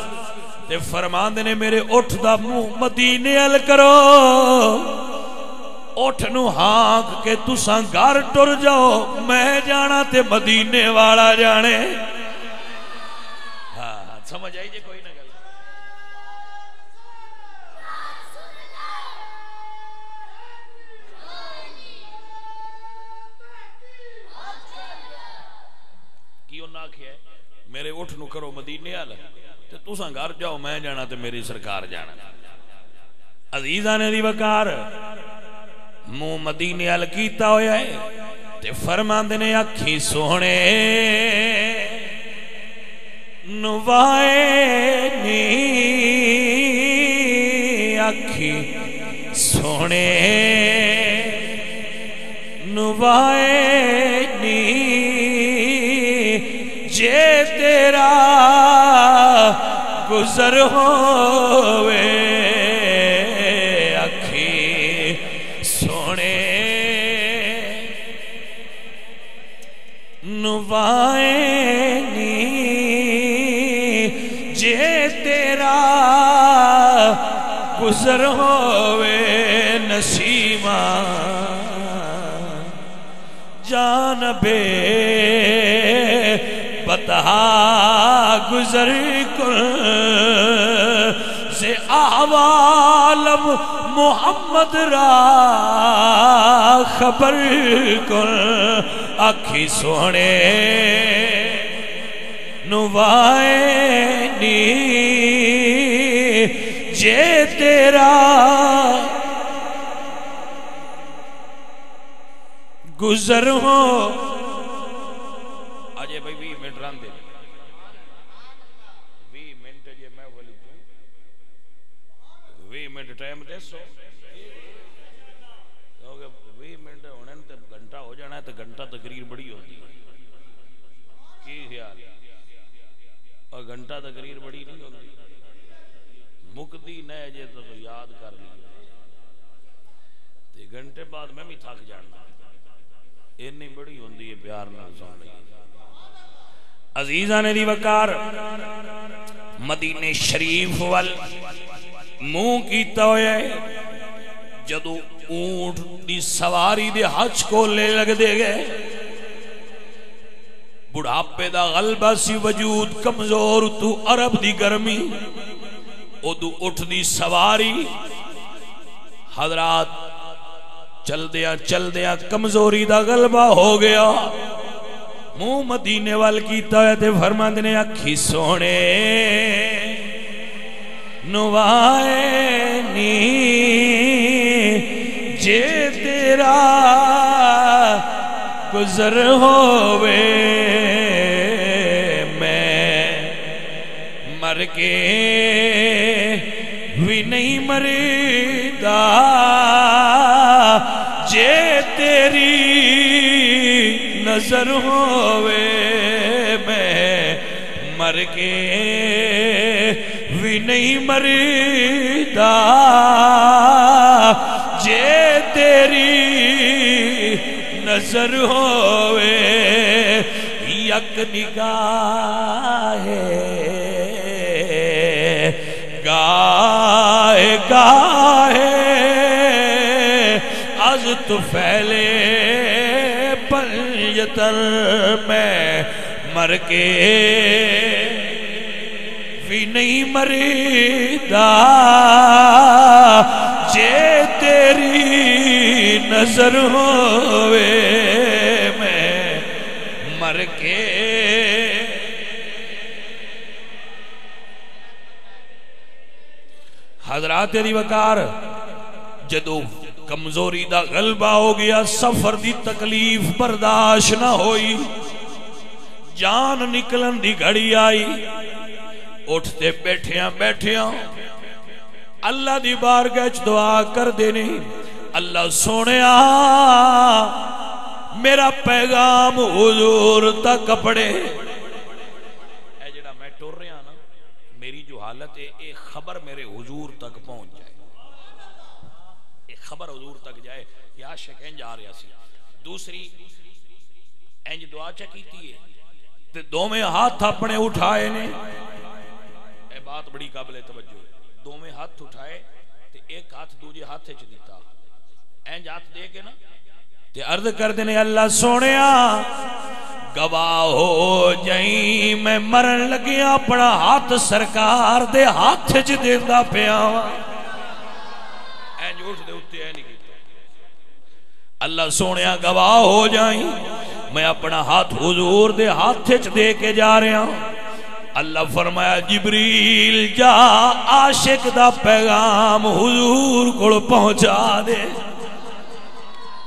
تے فرماندے نے میرے اٹھ دا منہ مدینے ال کرو اٹھ نو ہانک کے تساں گھر ٹر جاؤ میں جانا تے مدینے والا جانے ہاں سمجھ آئی جے کوئی نہ گل کیوں نہ کیا ہے میرے اٹھ نو کرو مدینے والا تے تساں گھر جاؤ میں جانا تے میری سرکار جانا عزیزاں نے دی وقار منہ مدینے ال کیتا ہویا ہے تے فرماندے نے اکھی سونے نوائے نی اکھی سونے نوائے نی جے تیرا گزر ہوئے نوائنی جے تیرا گزر ہووے نسیمہ جانبے بتہا گزر کن سے آوالم محمد را خبر کن آکھی سونے نوائنی جے تیرا گزر ہو آجے بھائی 20 منٹ ران دے 20 منٹ جے میں بولی 20 منٹ ٹائم دے سو 20 منٹ ہونے تو گھنٹہ ہو جانا ہے تو گھنٹہ تقریر بڑی ہوتی ہے کی خیال اور گھنٹہ تقریر بڑی نہیں ہوتی مکدی نئے جے تو یاد کر لی گھنٹے بعد میں بھی تھک جانا اتنی بڑی ہوندی ہے پیار نہ سن عزیزاں دی وقار مدینے شریف وال منہ کیتا ہویا ہے جدو اونٹ دی سواری دے حج کو لے لگ دے گئے بڑھاپے دا غلبہ سی وجود کمزور تو عرب دی گرمی ادو اٹھ دی سواری حضرات چل دیا کمزوری دا غلبہ ہو گیا منہ مدینے وال کیتا ہے تے فرماندے نے اکھی سونے نوائنی جے تیرا گزر ہووے میں مر کے بھی نہیں مریدا جے تیری نظر ہووے میں مر کے بھی نہیں مریدا جے تیری نظر ہووے یک نگاہ گاہے گاہے از تو پھیلے پنجتر میں مر کے بھی نہیں مریدا جے تیری نظر ہووے میں مر کے حضرات دی وقار جدو کمزوری دا غلبہ ہو گیا سفر دی تکلیف برداشت نہ ہوئی جان نکلن دی گھڑی آئی اٹھتے بیٹھیاں اللہ دی بارگاہ وچ دعا کر دینے اللہ سونیا میرا پیغام حضور تک پڑے اے جڑا میں ٹر رہا نا میری جو حالت ہے ایک خبر میرے حضور تک پہنچ جائے ایک خبر حضور تک جائے کہ عاشق انج آ رہا سی دوسری انج دعا چکیتی ہے تے دو میں ہاتھ اپنے اٹھائے نے اے بات بڑی قابل توجہ ہے دو میں ہاتھ اٹھائے تے ایک ہاتھ دوجے ہاتھ چ دیتا انج ہاتھ دے کے نا تے عرض کر دینے اللہ سونیا گواہ ہو جائیں میں مرن لگیا اپنا ہاتھ سرکار دے ہاتھ چ دیندا پیا انج اٹھ دے اتے اے نہیں کیتا اللہ سونیا گواہ ہو جائیں میں اپنا ہاتھ حضور دے ہاتھ چ دے کے جا رہا ہوں اللہ فرمایا جبریل جا عاشق دا پیغام حضور کو پہنچا دے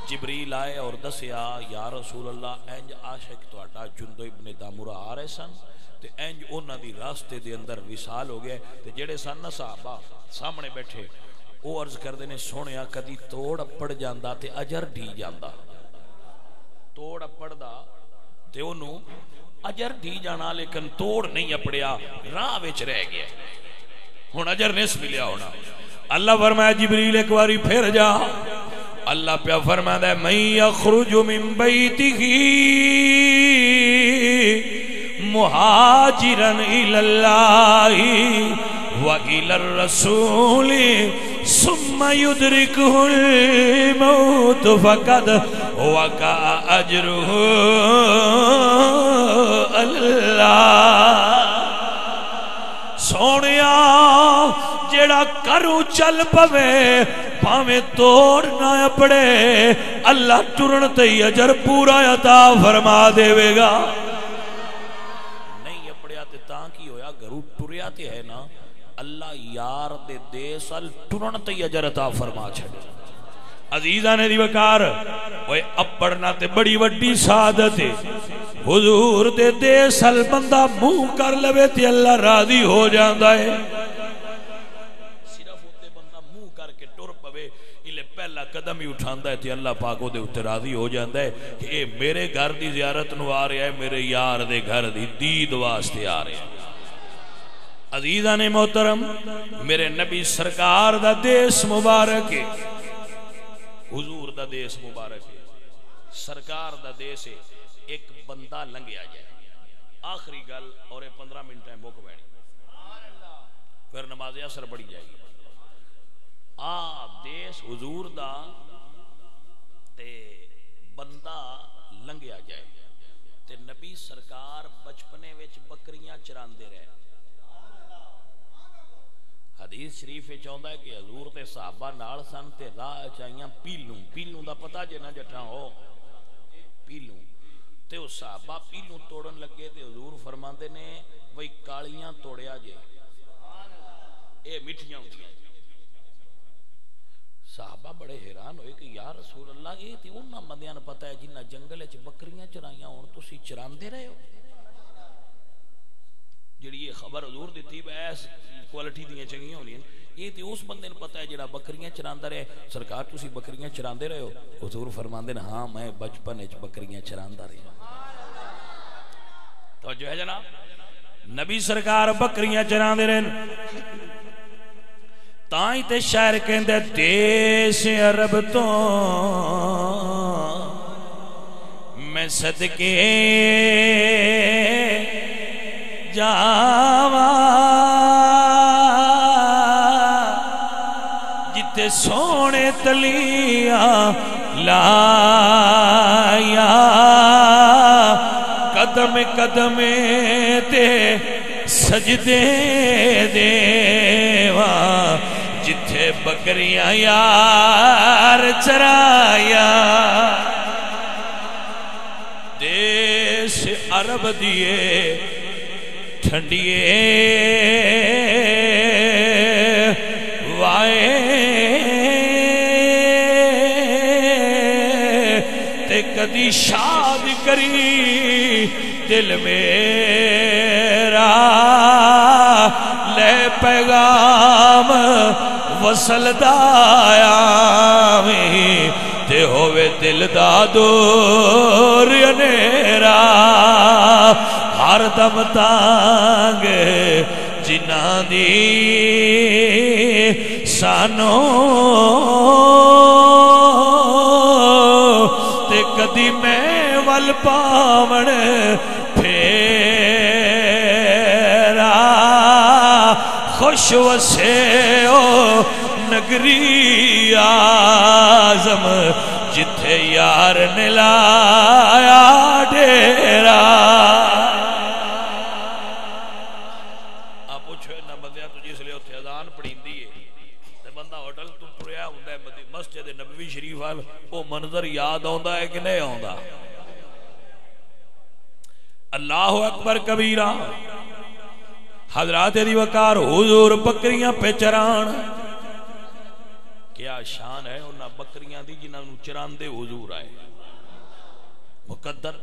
جبریل آئے اور دسیا یا رسول اللہ انج عاشق تہاڈا جندو ابن دامورہ آ رہے سن تے انج انہاں دی راستے دے اندر وصال ہو گئے تے جڑے سن نہ صحابہ سامنے بیٹھے او عرض کردے نے سونیا کدی توڑ پڑ جاندا تے اجر ڈی جاندا توڑ پڑدا تے اونوں اجر دی جانا لیکن توڑ نہیں اپڑیا راہ وچ رہ گیا ہن اجر نس ملیا ہونا اللہ فرمایا جبریل ایک باری پھر جا اللہ پیا فرمایا ہے من یخرج من بیتہ مہاجرا الی اللہ وَإِلَى الرَّسُولِ ثُمَّ يُدْرِكُهُ الْمَوْتُ فَقَدْ وَقَعَ أَجْرُهُ اللہ سونیا جڑا کروں چل پوے پاویں توڑ نہ پڑے اللہ ٹرن تے اجر پورا عطا فرما دے گا نہیں اپڑیا تے تاں کی ہویا گھروں ٹریا تے ہے نا اللہ یار دے دے سال ٹرن تے اجر عطا فرما چھڑے عزیزاں دی وقار اوے اپڑنا تے بڑی وڈی سعادت ہے حضور دے دے سال بندہ منہ کر لوے تے اللہ راضی ہو جاندا ہے صرف ہوتے بندہ منہ کر کے ٹر پوے الے پہلا قدم ہی اٹھاندا ہے تے اللہ پاک او دے اوتے راضی ہو جاندا ہے کہ اے میرے گھر دی زیارت نو آ رہا ہے میرے یار دے گھر دی دید واسطے آ رہا ہے عزیزاں محترم میرے نبی سرکار دا دیس مبارک ہے حضور دا دیس مبارک ہے سرکار دا دیس ہے ایک بندہ لنگیا جائے آخری گل اور 15 منٹ ہے مک بینی پھر نماز عصر پڑھی جائے گی دیس حضور دا تے بندہ لنگیا جائے تے نبی سرکار بچپنے وچ بکریاں چراندے رہے حدیث شریف چاہتا ہے کہ حضور تے صحابہ نال سن تے راہ چاہیاں پیلوں دا پتہ جے نہ جٹھاں ہو پیلوں تے وہ صحابہ پیلوں توڑن لگے تے حضور فرماندے نے وہی کالیاں توڑیا جے اے مٹھیاں ہوندیاں صحابہ بڑے حیران ہوئے کہ یا رسول اللہ یہ تے انہاں بندیاں نوں پتہ ہے جنہاں جنگل وچ بکریاں چرائیاں ہون تسی چراندے رہے ہو جڑی یہ خبر حضور دیتی ایس کوالٹی دیاں چنگیاں ہونی ہیں یہ تے اس بندے نے پتہ ہے جڑا بکریاں چراندا رہے سرکار تسی بکریاں چراندے رہے ہو حضور فرماندے نے ہاں میں بچپن وچ بکریاں چراندا رہا توجہ ہے جناب نبی سرکار بکریاں چراندے رہے تاں ہی تے شاعر کہندے دیس عرب تو میں صدقے جاوا جتے سونے تلیاں لایا قدم قدم تے سجدے دیوا جتے بکریاں یار چرایا دیس عرب دیے ٹھنڈیے وائے تے کدی شاد کری دل میرا لے پیغام وصل دایا تے ہووے دل دا دور انیرا ہر دم تانگ جنہاں دی سانو تے کدی میں ول پاون پھیرا خوش وسے او نگری آزم جتھے یار نے لایا ڈیرا مسجد نبوی شریف وہ منظر یاد آندا ہے کہ نہیں آندا اللہ اکبر کبیرہ حضرات دی وقار حضور بکریاں پہ چران کیا شان ہے انہاں بکریاں دی جنہاں نو چراندے حضور آئے مقدر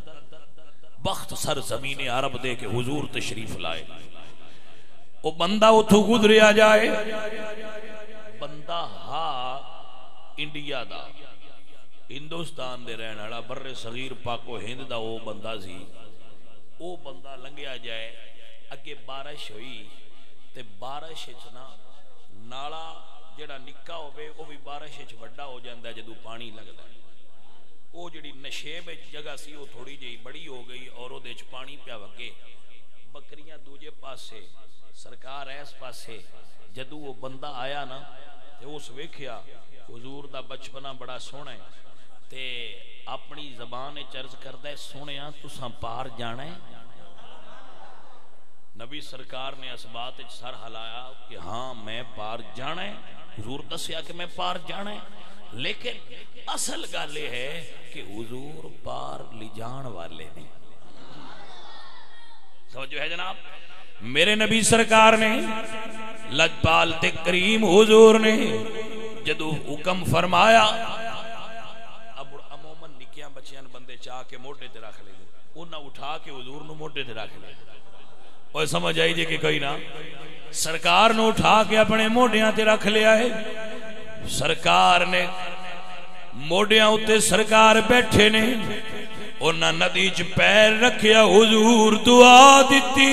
بخت سر زمین عرب دے کے حضور تشریف لائے وہ بندہ اتھو گزریا جائے بندہ انڈیا دا ہندوستان دے رہن والا بر صغیر پاک و ہند دا وہ بندہ سی وہ بندہ لنگیا جائے اگے بارش ہوئی تے بارش وچ نا نالا جڑا نکا ہوے وہ بھی بارش وچ بڑا ہو جاندا ہے جدوں پانی لگدا ہے وہ جڑی نشیب وچ جگہ سی وہ تھوڑی جہی بڑی ہو گئی اور وہ دے وچ پانی پیا وگے بکریاں دوجے پاسے سرکار ایس پاسے جدو وہ بندہ آیا نا تے اس ویکھیا حضور دا بچپنا بڑا سونا ہے تے اپنی زبان چرز کردہ ہے سونیا تساں پار جانا ہے نبی سرکار نے اس بات سر ہلایا کہ ہاں میں پار جانا ہے حضور دسیا کہ میں پار جانا ہے لیکن اصل گل یہ ہے کہ حضور پار لی جان والے نہیں توجہ ہے جناب میرے نبی سرکار نے لجپال تے کریم حضور نے جدو حکم فرمایا اب عموماً نکیاں بچیاں بندے چاہ کے موٹے تے رکھ لے انہاں اٹھا کے حضور نو موٹے تے رکھ لے اور سمجھ آئی جی کہ کوئی نہ سرکار نو اٹھا کے اپنے موڈیاں تے رکھ لیا ہے سرکار نے موڈیاں اتے سرکار بیٹھے نے انہاں ندی چ پیر رکھیا حضور دعا دیتی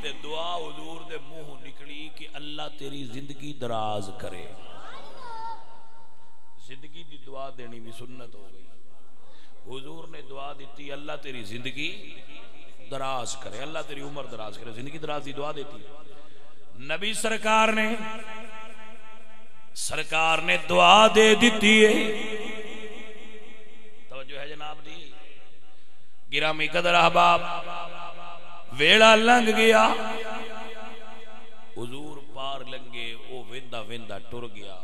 تے دعا حضور دے منہ نکلی کہ اللہ تیری زندگی دراز کرے زندگی دی دعا دینی بھی سنت ہو گئی حضور نے دعا دیتی اللہ تیری زندگی دراز کرے اللہ تیری عمر دراز کرے زندگی دراز دی دعا دیتی نبی سرکار نے دعا دے دیتی ہے توجہ ہے جناب دی گرامی قدر احباب ویڑا لنگ گیا حضور پار لنگے او ویندا ویندا ٹر گیا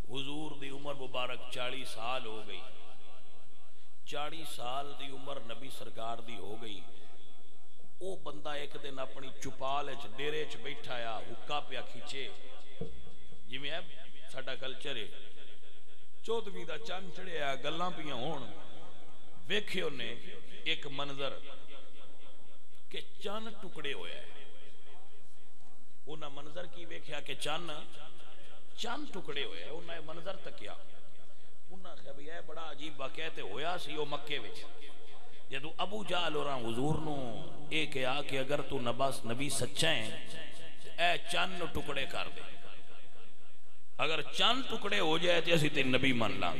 حضور دی عمر مبارک 40 سال ہو گئی 40 سال دی عمر نبی سرکار دی ہو گئی او بندہ ایک دن اپنی چپال ڈیرے چ بیٹھا آیا حکا پیا کھچے جی میں ساڈا کلچر ہے 14ویں دا چند چڑھیا گلاں پیاں ہون ویکھے نے ایک منظر کہ چند ٹکڑے ہویا ہے انہاں منظر کی ویکھیا کہ چند ٹکڑے ہوئے انہاں منظر تکیا انہاں کہ بھی یہ بڑا عجیب واقعہ تے ہویا سی او مکے وچ جدو ابو جہل اور حضور نو اے کہا کہ اگر تو نبی سچا ہے اے چند نو ٹکڑے کر دے اگر چند ٹکڑے ہو جائے تے اسی تے نبی من لاں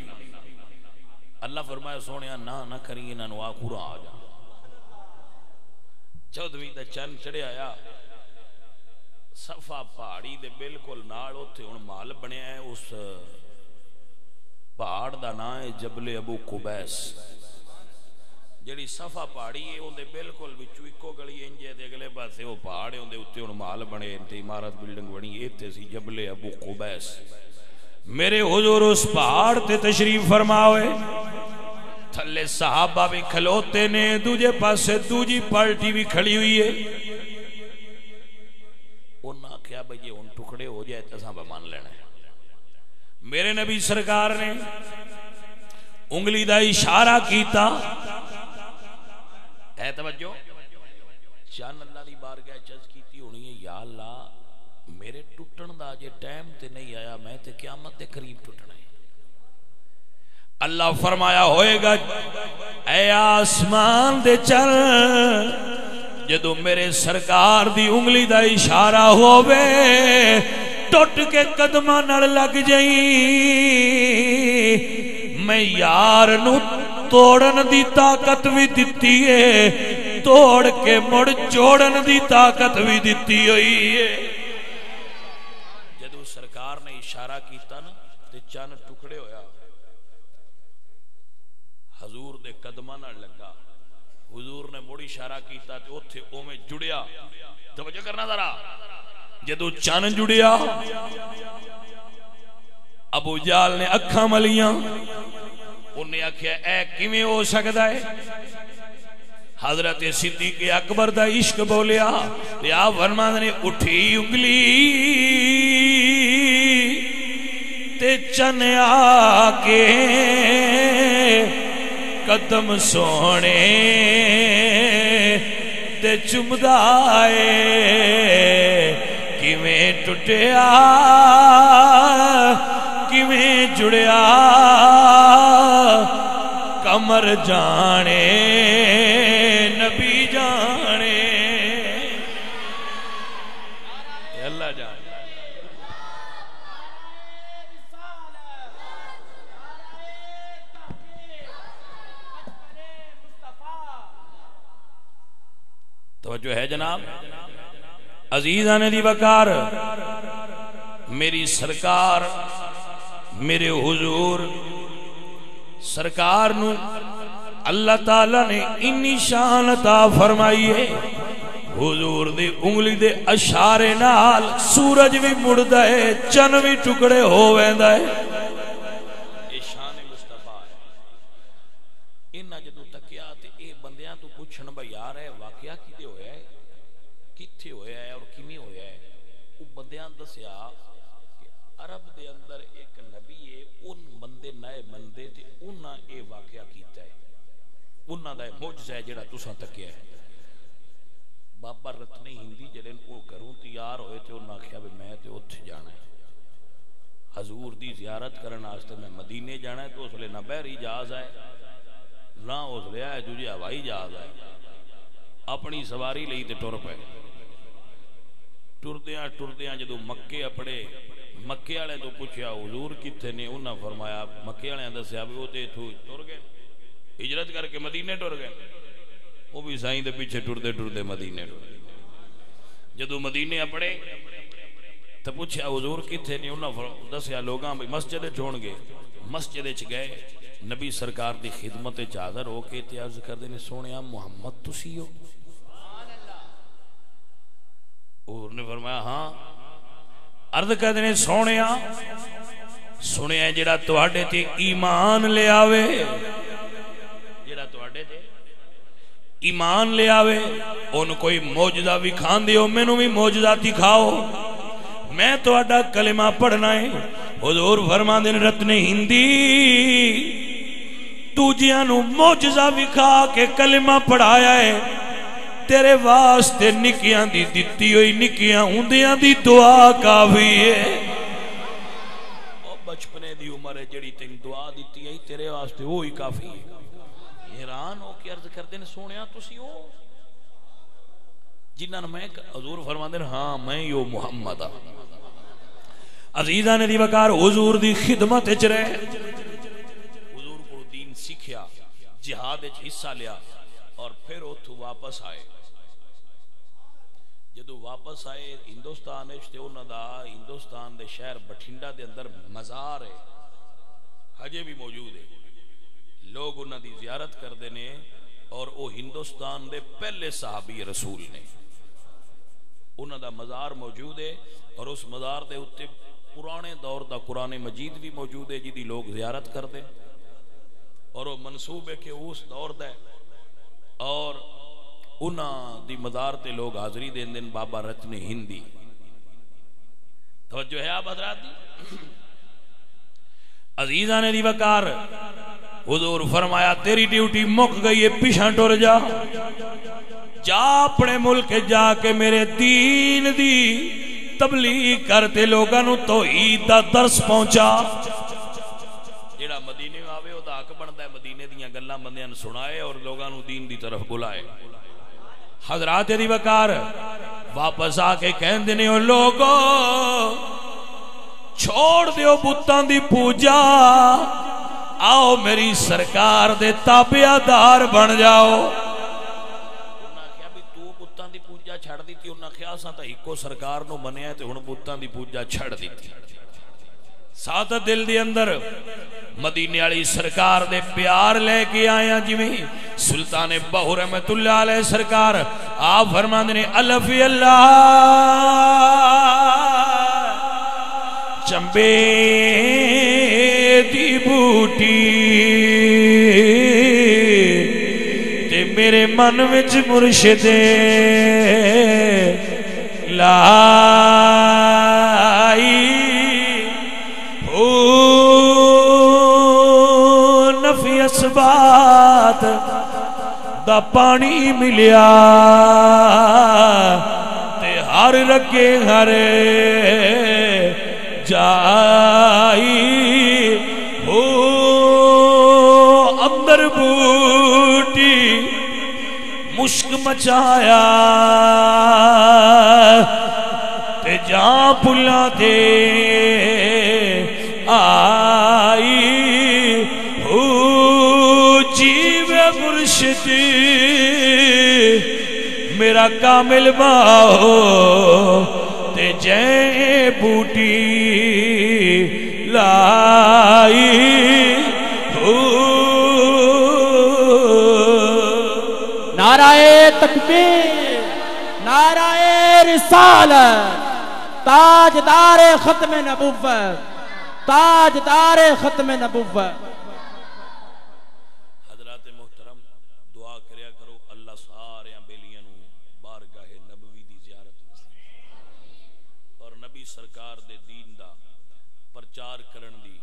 اللہ فرمایا سونیا نہ کری انہاں نو آخر آ جا 14ویں دا چند چڑھے آیا صفا پہاڑی دے بالکل نال اوتھے ہن مال بنیا ہے اس پہاڑ دا نام ہے جبل ابو قبیس جڑی صفا پہاڑی ہے اون دے بالکل وچوں اکو گلی انجے تے اگلے پاسے او پہاڑ اون دے اوتے ہن مال بنے تے عمارت بلڈنگ بنی ایتھے سی جبل ابو قبیس میرے حضور اس پہاڑ تے تشریف فرماوے تھلے صحابہ بھی کھلوتے نے دوجے پاسے دوجی پارٹی بھی کھڑی ہوئی ہے انہاں کیا بھئی یہ ان ٹکڑے ہو جائے تساں مان لینا ہے میرے نبی سرکار نے انگلی دا اشارہ کیتا ہے توجہ چان اللہ دی بارگاہ چز کیتی ہونی ہے یا اللہ میرے ٹوٹن دا جے ٹائم تے نہیں آیا میں تے قیامت دے قریب ٹوٹنا ہے اللہ فرمایا ہوئے گا اے آسمان دے چل جدو میرے سرکار دی انگلی دا اشارہ ہووے ٹوٹ کے قدمہ نڑ لگ جائیں میں یار نو توڑن دی طاقت بھی دیتی ہے توڑ کے مڑ جوڑن دی طاقت بھی دیتی ہوئی ہے جدو سرکار نے اشارہ کیتا نا تے چند ٹکڑے ہویا حضور دے قدمہ نہ لگا حضور نے مڑ اشارہ کیتا تے اوتھے او میں جڑیا توجہ کرنا ذرا جدو چند جڑیا ابو جال نے اکھاں ملیاں انہیں آکھیا اے کیویں ہو سکدا ہے حضرت صدیق اکبر دا عشق بولیا یا فرماندے نے اٹھی انگلی تے چن آ کے قدم سونے تے چمدا اے کیویں ٹٹیا کیویں جڑیا کمر جانے نبی جانے اللہ جانے توجہ ہے جناب عزیزان دی وقار میری سرکار میرے حضور سرکار نو اللہ تعالیٰ نے انی شان عطا فرمائی ہے حضور دی انگلی دے اشارے نال سورج بھی مڑدا ہے چن بھی ٹکڑے ہو ویندا ہے اے شان مصطفیٰ ہے انہاں جدوں تکیا تے اے بندیاں تو پوچھن بھئی یار اے واقعہ کیتے ہویا ہے کتھے ہویا ہے اور کیویں ہویا ہے او بندیاں دسیا کہ عرب دے اندر ایک نبی ہے ان بندے نئے بندے تے انہاں اے واقعہ کیتا ہے انہاں دا معجزہ ہے جڑا تساں تکیا ہے بابا رتنی ہندی جڑے وہ گھروں تیار ہوئے تھے انہاں آکھیا بھی میں تے اوتھے جانا ہے حضور دی زیارت کرن واسطے میں مدینے جانا ہے تو اس لیے نہ بحری جہاز ہے نہ اس لیے ہے تجھے ہوائی جہاز ہے اپنی سواری لئی تے ٹر پے ٹردیاں جدوں مکے اپڑے مکے والے تو پوچھیا حضور کتھے نے انہاں فرمایا مکے والے دسیا بھی وہ تے اتھوں ٹر گئے ہجرت کر کے مدینے ٹر گئے وہ بھی سائیں دے پیچھے ٹردے مدینے جدو مدینے اپڑے تو پوچھا حضور کتھے نہیں انہاں دسیا لوگاں بھی مسجد چھوڑ گئے مسجد چ گئے نبی سرکار دی خدمت چ حاضر ہو کے تے عرض کردے نے سونیا محمد تسی ہو اور نے فرمایا ہاں عرض کردے نے سونیا سنیا جڑا تواڈے تے ایمان لے آوے جڑا تواڈے تے ایمان لے آوے ان کوئی موجزہ بھی کھان دیو میں نو بھی موجزہ دکھاؤ میں تو اڈا کلمہ پڑھنا ہے حضور فرما دین رتن ہندی تو جیانو موجزہ بھی کھا کے کلمہ پڑھایا ہے تیرے واسطے نکیاں دی دیتی ہوئی نکیاں ہوندیاں دی دعا کافی ہے او بچپنے دی عمر ہے جڑی تین دعا دیتی ہے تیرے واسطے وہی کافی ہے حیران ہو کے عرض کر دین سونیا تسی ہو جنہاں میں حضور فرماندے ہاں میں یو محمد عزیزان دی وقار حضور دی خدمت وچ رہے حضور کو دین سیکھیا جہاد وچ حصہ لیا اور پھر اوتھوں واپس آئے جدو واپس آئے ہندوستان وچ تے انہاں دا ہندوستان دے شہر بٹھنڈا دے اندر مزار ہے ہجے بھی موجود ہے لوگ انہاں دی زیارت کردے نے اور او ہندوستان دے پہلے صحابی رسول نے انہاں دا مزار موجود ہے اور اس مزار دے اتے پرانے دور دا قرآن مجید بھی موجود ہے جی دی لوگ زیارت کردے اور وہ منصوب ہے کہ اس دور دا ہے اور انہاں دی مزار تے لوگ حاضری دین دن بابا رتن ہندی توجہ ہے آپ حضرات دی عزیزان دی وقار حضور فرمایا تیری ڈیوٹی مک گئی ہے پیچھے ٹر جا جا اپنے ملک جا کے میرے دین دی تبلیغ کرتے لوگاں نو توحید دا درس پہنچا جیڑا مدینے آوے او دا حق بندا ہے مدینے دیاں گلاں بندیاں نوں سنائے اور لوگاں نو دین دی طرف بلائے حضرات دی وقار واپس آ کے کہندے نے او لوگو چھوڑ دیو بتاں دی پوجا آؤ میری سرکار دے تابعدار بن جاؤ انہاں کہیا بھی تو بتاں دی پوجا چھڑ دیتی انہاں کہیا اساں تے اکو سرکار نو منیا تے ہن بتاں دی پوجا چھڑ دیتی ساتھ دل دی اندر مدینے والی سرکار دے پیار لے کے آیا جویں سلطان بہو رحمت اللہ علیہ سرکار آپ فرماندے نے الفی اللہ چمبے دی بوٹی تے میرے من وچ مرشد لائی او نفی اسبات دا پانی ملیا تے ہر رگے ہر جائی ہو اندر بوٹی مشک مچایا تے جاں پلا دے آئی ہو جیو مرشد میرا میرا کامل باہو تے جے بوٹی لائی نعرہ تکبیر، نعرہ رسالت، تاجدار ختم نبوت، تاجدار ختم نبوت۔ حضرات محترم دعا کریا کرو اللہ سارے بیلیاں نو بارگاہ نبوی دی زیارت نصیب اور نبی سرکار دے دین دا پرچار کرن دی،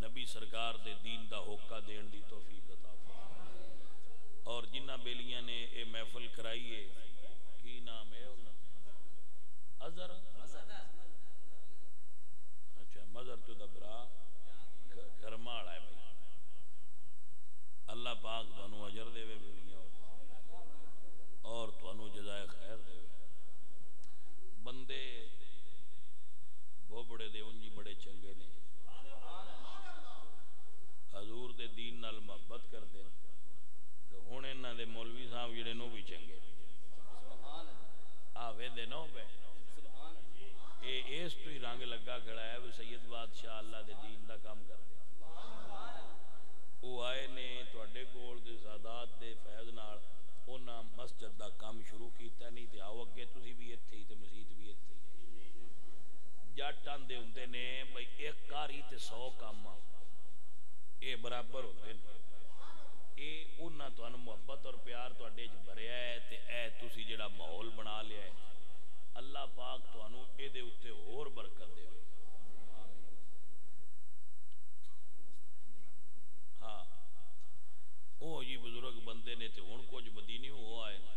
نبی سرکار دے دین دا ہوکا دین دی توفیق عطا فرمائے۔ اور جنہ بیلیاں نے اے محفل کرائی ہے کی نام ہے اظہر، اچھا مظہر تو دا برا کرماڑ ہے بھائی، اللہ پاک تانوں اجر دے وے بیلیاں اور تانوں جزائے خیر دے وے۔ بندے بھوبڑے دے انجی بڑے چنگے نے، حضور دے دین نال محبت کرتے ہیں، تو ہن انہاں دے مولوی صاحب جڑے نو بھی چنگے آوے دے نو پہ اے اس تو ہی رنگ لگا کھڑا ہے وہ سید بادشاہ اللہ دے دین دا کام کر دے۔ وہ آئے نے تواڈے کول دے سادات دے فیض نال انہاں مسجد دا کام شروع کیتا نہیں تے آؤ اگے تسی بھی ایتھے ہی تے مسجد بھی ایتھے ہی۔ جٹ آندے ہوندے نے بھئی ایک کاری تے 100 کام اے برابر ہوندے نے، اے انہاں تانوں محبت اور پیار تواڈے وچ بھریا ہے تے اے تسی جڑا ماحول بنا لیا ہے، اللہ پاک تانوں اے دے اوتے ہور برکت دے۔ ہاں او جی بزرگ بندے نے تے ہن کچھ مدینی ہو آئے نے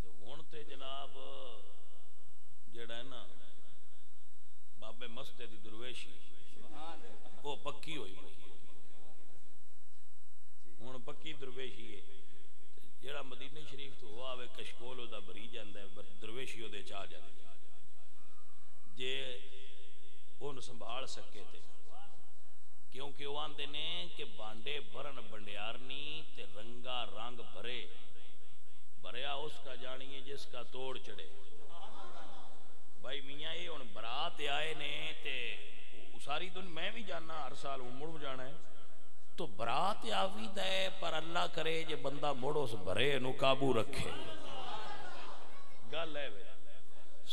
تے ہن تے جناب جڑا ہے نا بابے مستے دی درویشی وہ پکی ہوئی گئی، ہن پکی درویشی ہے۔ جڑا مدینہ شریف تو ہو آوے کشکول دا بری جاندا ہے درویشی دے چاہ جاندا جے اون سنبھال سکے تے، کیونکہ وہ آندے نے کہ بانڈے بھرن بنڈیارنی تے رنگا رنگ بھرے، بھریا اس کا جانیے جس کا توڑ چڑھے۔ بھائی میاں یہ ہن برات آئے نے تے ساری دن میں بھی جانا ہر سال مڑ جانا ہے تو برات آوی دے پر اللہ کرے جے بندہ مڑو اس بھرے نو قابو رکھے گل ہے بے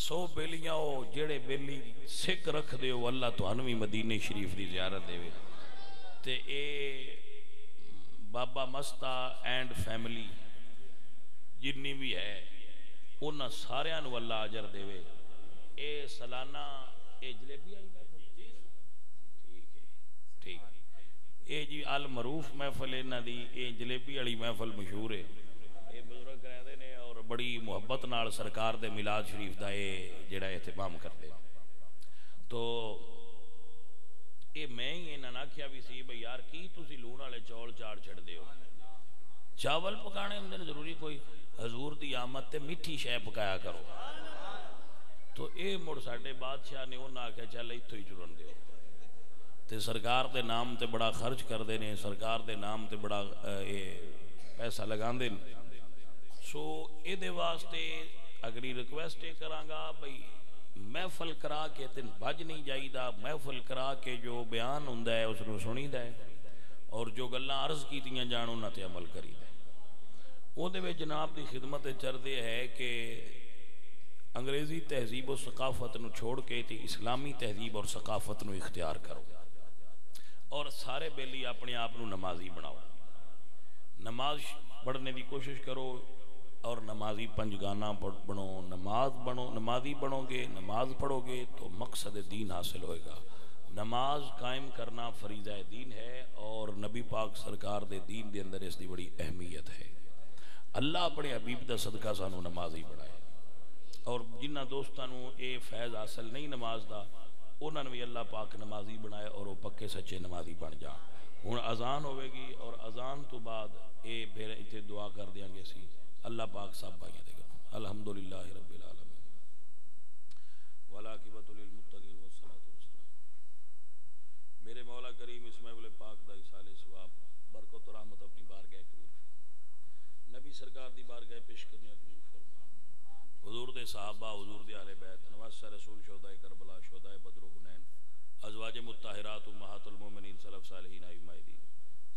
100 بیلیاں ہو جڑے بیلی سکھ رکھ دے ہو اللہ تو انوی مدینہ شریف دی زیارت دے وے تے اے بابا مستا اینڈ فیملی جنی بھی ہے انہاں ساریاں نو اللہ اجر دے وے۔ اے سالانہ اے جلیبی آئی محفل ٹھیک ہے ٹھیک اے جی المعروف محفل انہاں دی اے جلیبی والی محفل مشہور ہے، اے بزرگ کہندے نے اور بڑی محبت نال سرکار دے میلاد شریف دا اے جڑا اہتمام کرتے تو اے میں ہی انہاں نے آکھیا بھی سی بھئی یار کی تسی لون والے چول چاڑ چھڑ دے ہو، چاول پکانے ہوں ضروری کوئی حضور دی آمد تے میٹھی شے پکایا کرو۔ تو اے مڑ ساڈے بادشاہ نے انہاں آکھیا چل ایتھوں ہی چرن دیو تے سرکار دے نام تے بڑا خرچ کردے نے، سرکار دے نام تے بڑا پیسہ لگاندے نے۔ سو اے دے واسطے اگلی ریکویسٹ کراں گا بھئی محفل کرا کے تن بھج نہیں جائی دا، محفل کرا کے جو بیان ہوندا ہے اس نو سنی دا ہے اور جو گلاں عرض کیتیاں جان انہاں تے عمل کری دا۔ او دے وچ جناب دی خدمت چردے ہے کہ انگریزی تہذیب و ثقافت نو چھوڑ کے تے اسلامی تہذیب اور ثقافت نو اختیار کرو اور سارے بیلی اپنے آپ نو نمازی بناؤ، نماز پڑھنے دی کوشش کرو اور نمازی پنجگانہ بنو، نمازی بنو گے، نماز پڑھو گے تو مقصد دین حاصل ہوئے گا۔ نماز قائم کرنا فریضہ دین ہے اور نبی پاک سرکار دے دین دے اندر اس دی بڑی اہمیت ہے۔ اللہ اپنے حبیب دا صدقہ سانو نمازی بنائے اور جنہ دوستانو اے فیض حاصل نہیں نماز دا انہوں نے بھی اللہ پاک نمازی بنائے اور وہ پکے سچے نمازی بن جان۔ ہن اذان ہوئے گی اور اذان تو بعد اے پھر اتنے دعا کر دیاں گے سی اللہ پاک صاحب بھائیاں دے گا۔ الحمدللہ رب العالمین والعاقبۃ للمتقین والصلاۃ والسلام۔ میرے مولا کریم اسماعیل پاک دا اصال ثواب برکت و رحمت اپنی بارگاہ قبول، نبی سرکار دی بارگاہ پیش حضور دی اہل بیت، نواسہ رسول، شہدائے کربلا، شہدائے بدر و حنین، ازواج مطہرات امہات المومنین، سلف صالحین اجمعین،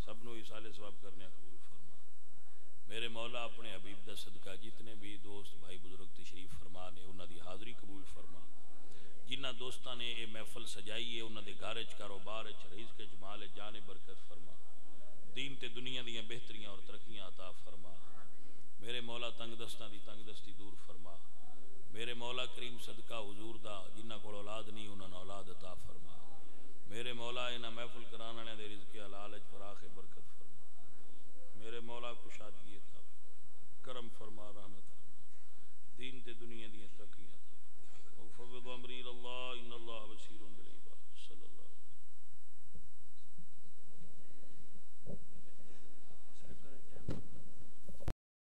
سب نو ایصال ثواب کرنے قبول فرما۔ میرے مولا اپنے حبیب دا صدقہ جتنے بھی دوست بھائی بزرگ تشریف فرما نے انہاں دی حاضری قبول فرما۔ جنہ دوستاں نے اے محفل سجائی ہے انہاں دے گھر وچ کاروبار وچ رزق وچ مال وچ جان برکت فرما، دین تے دنیا دیاں بہتریاں اور ترقیاں عطا فرما۔ میرے مولا تنگ دستاں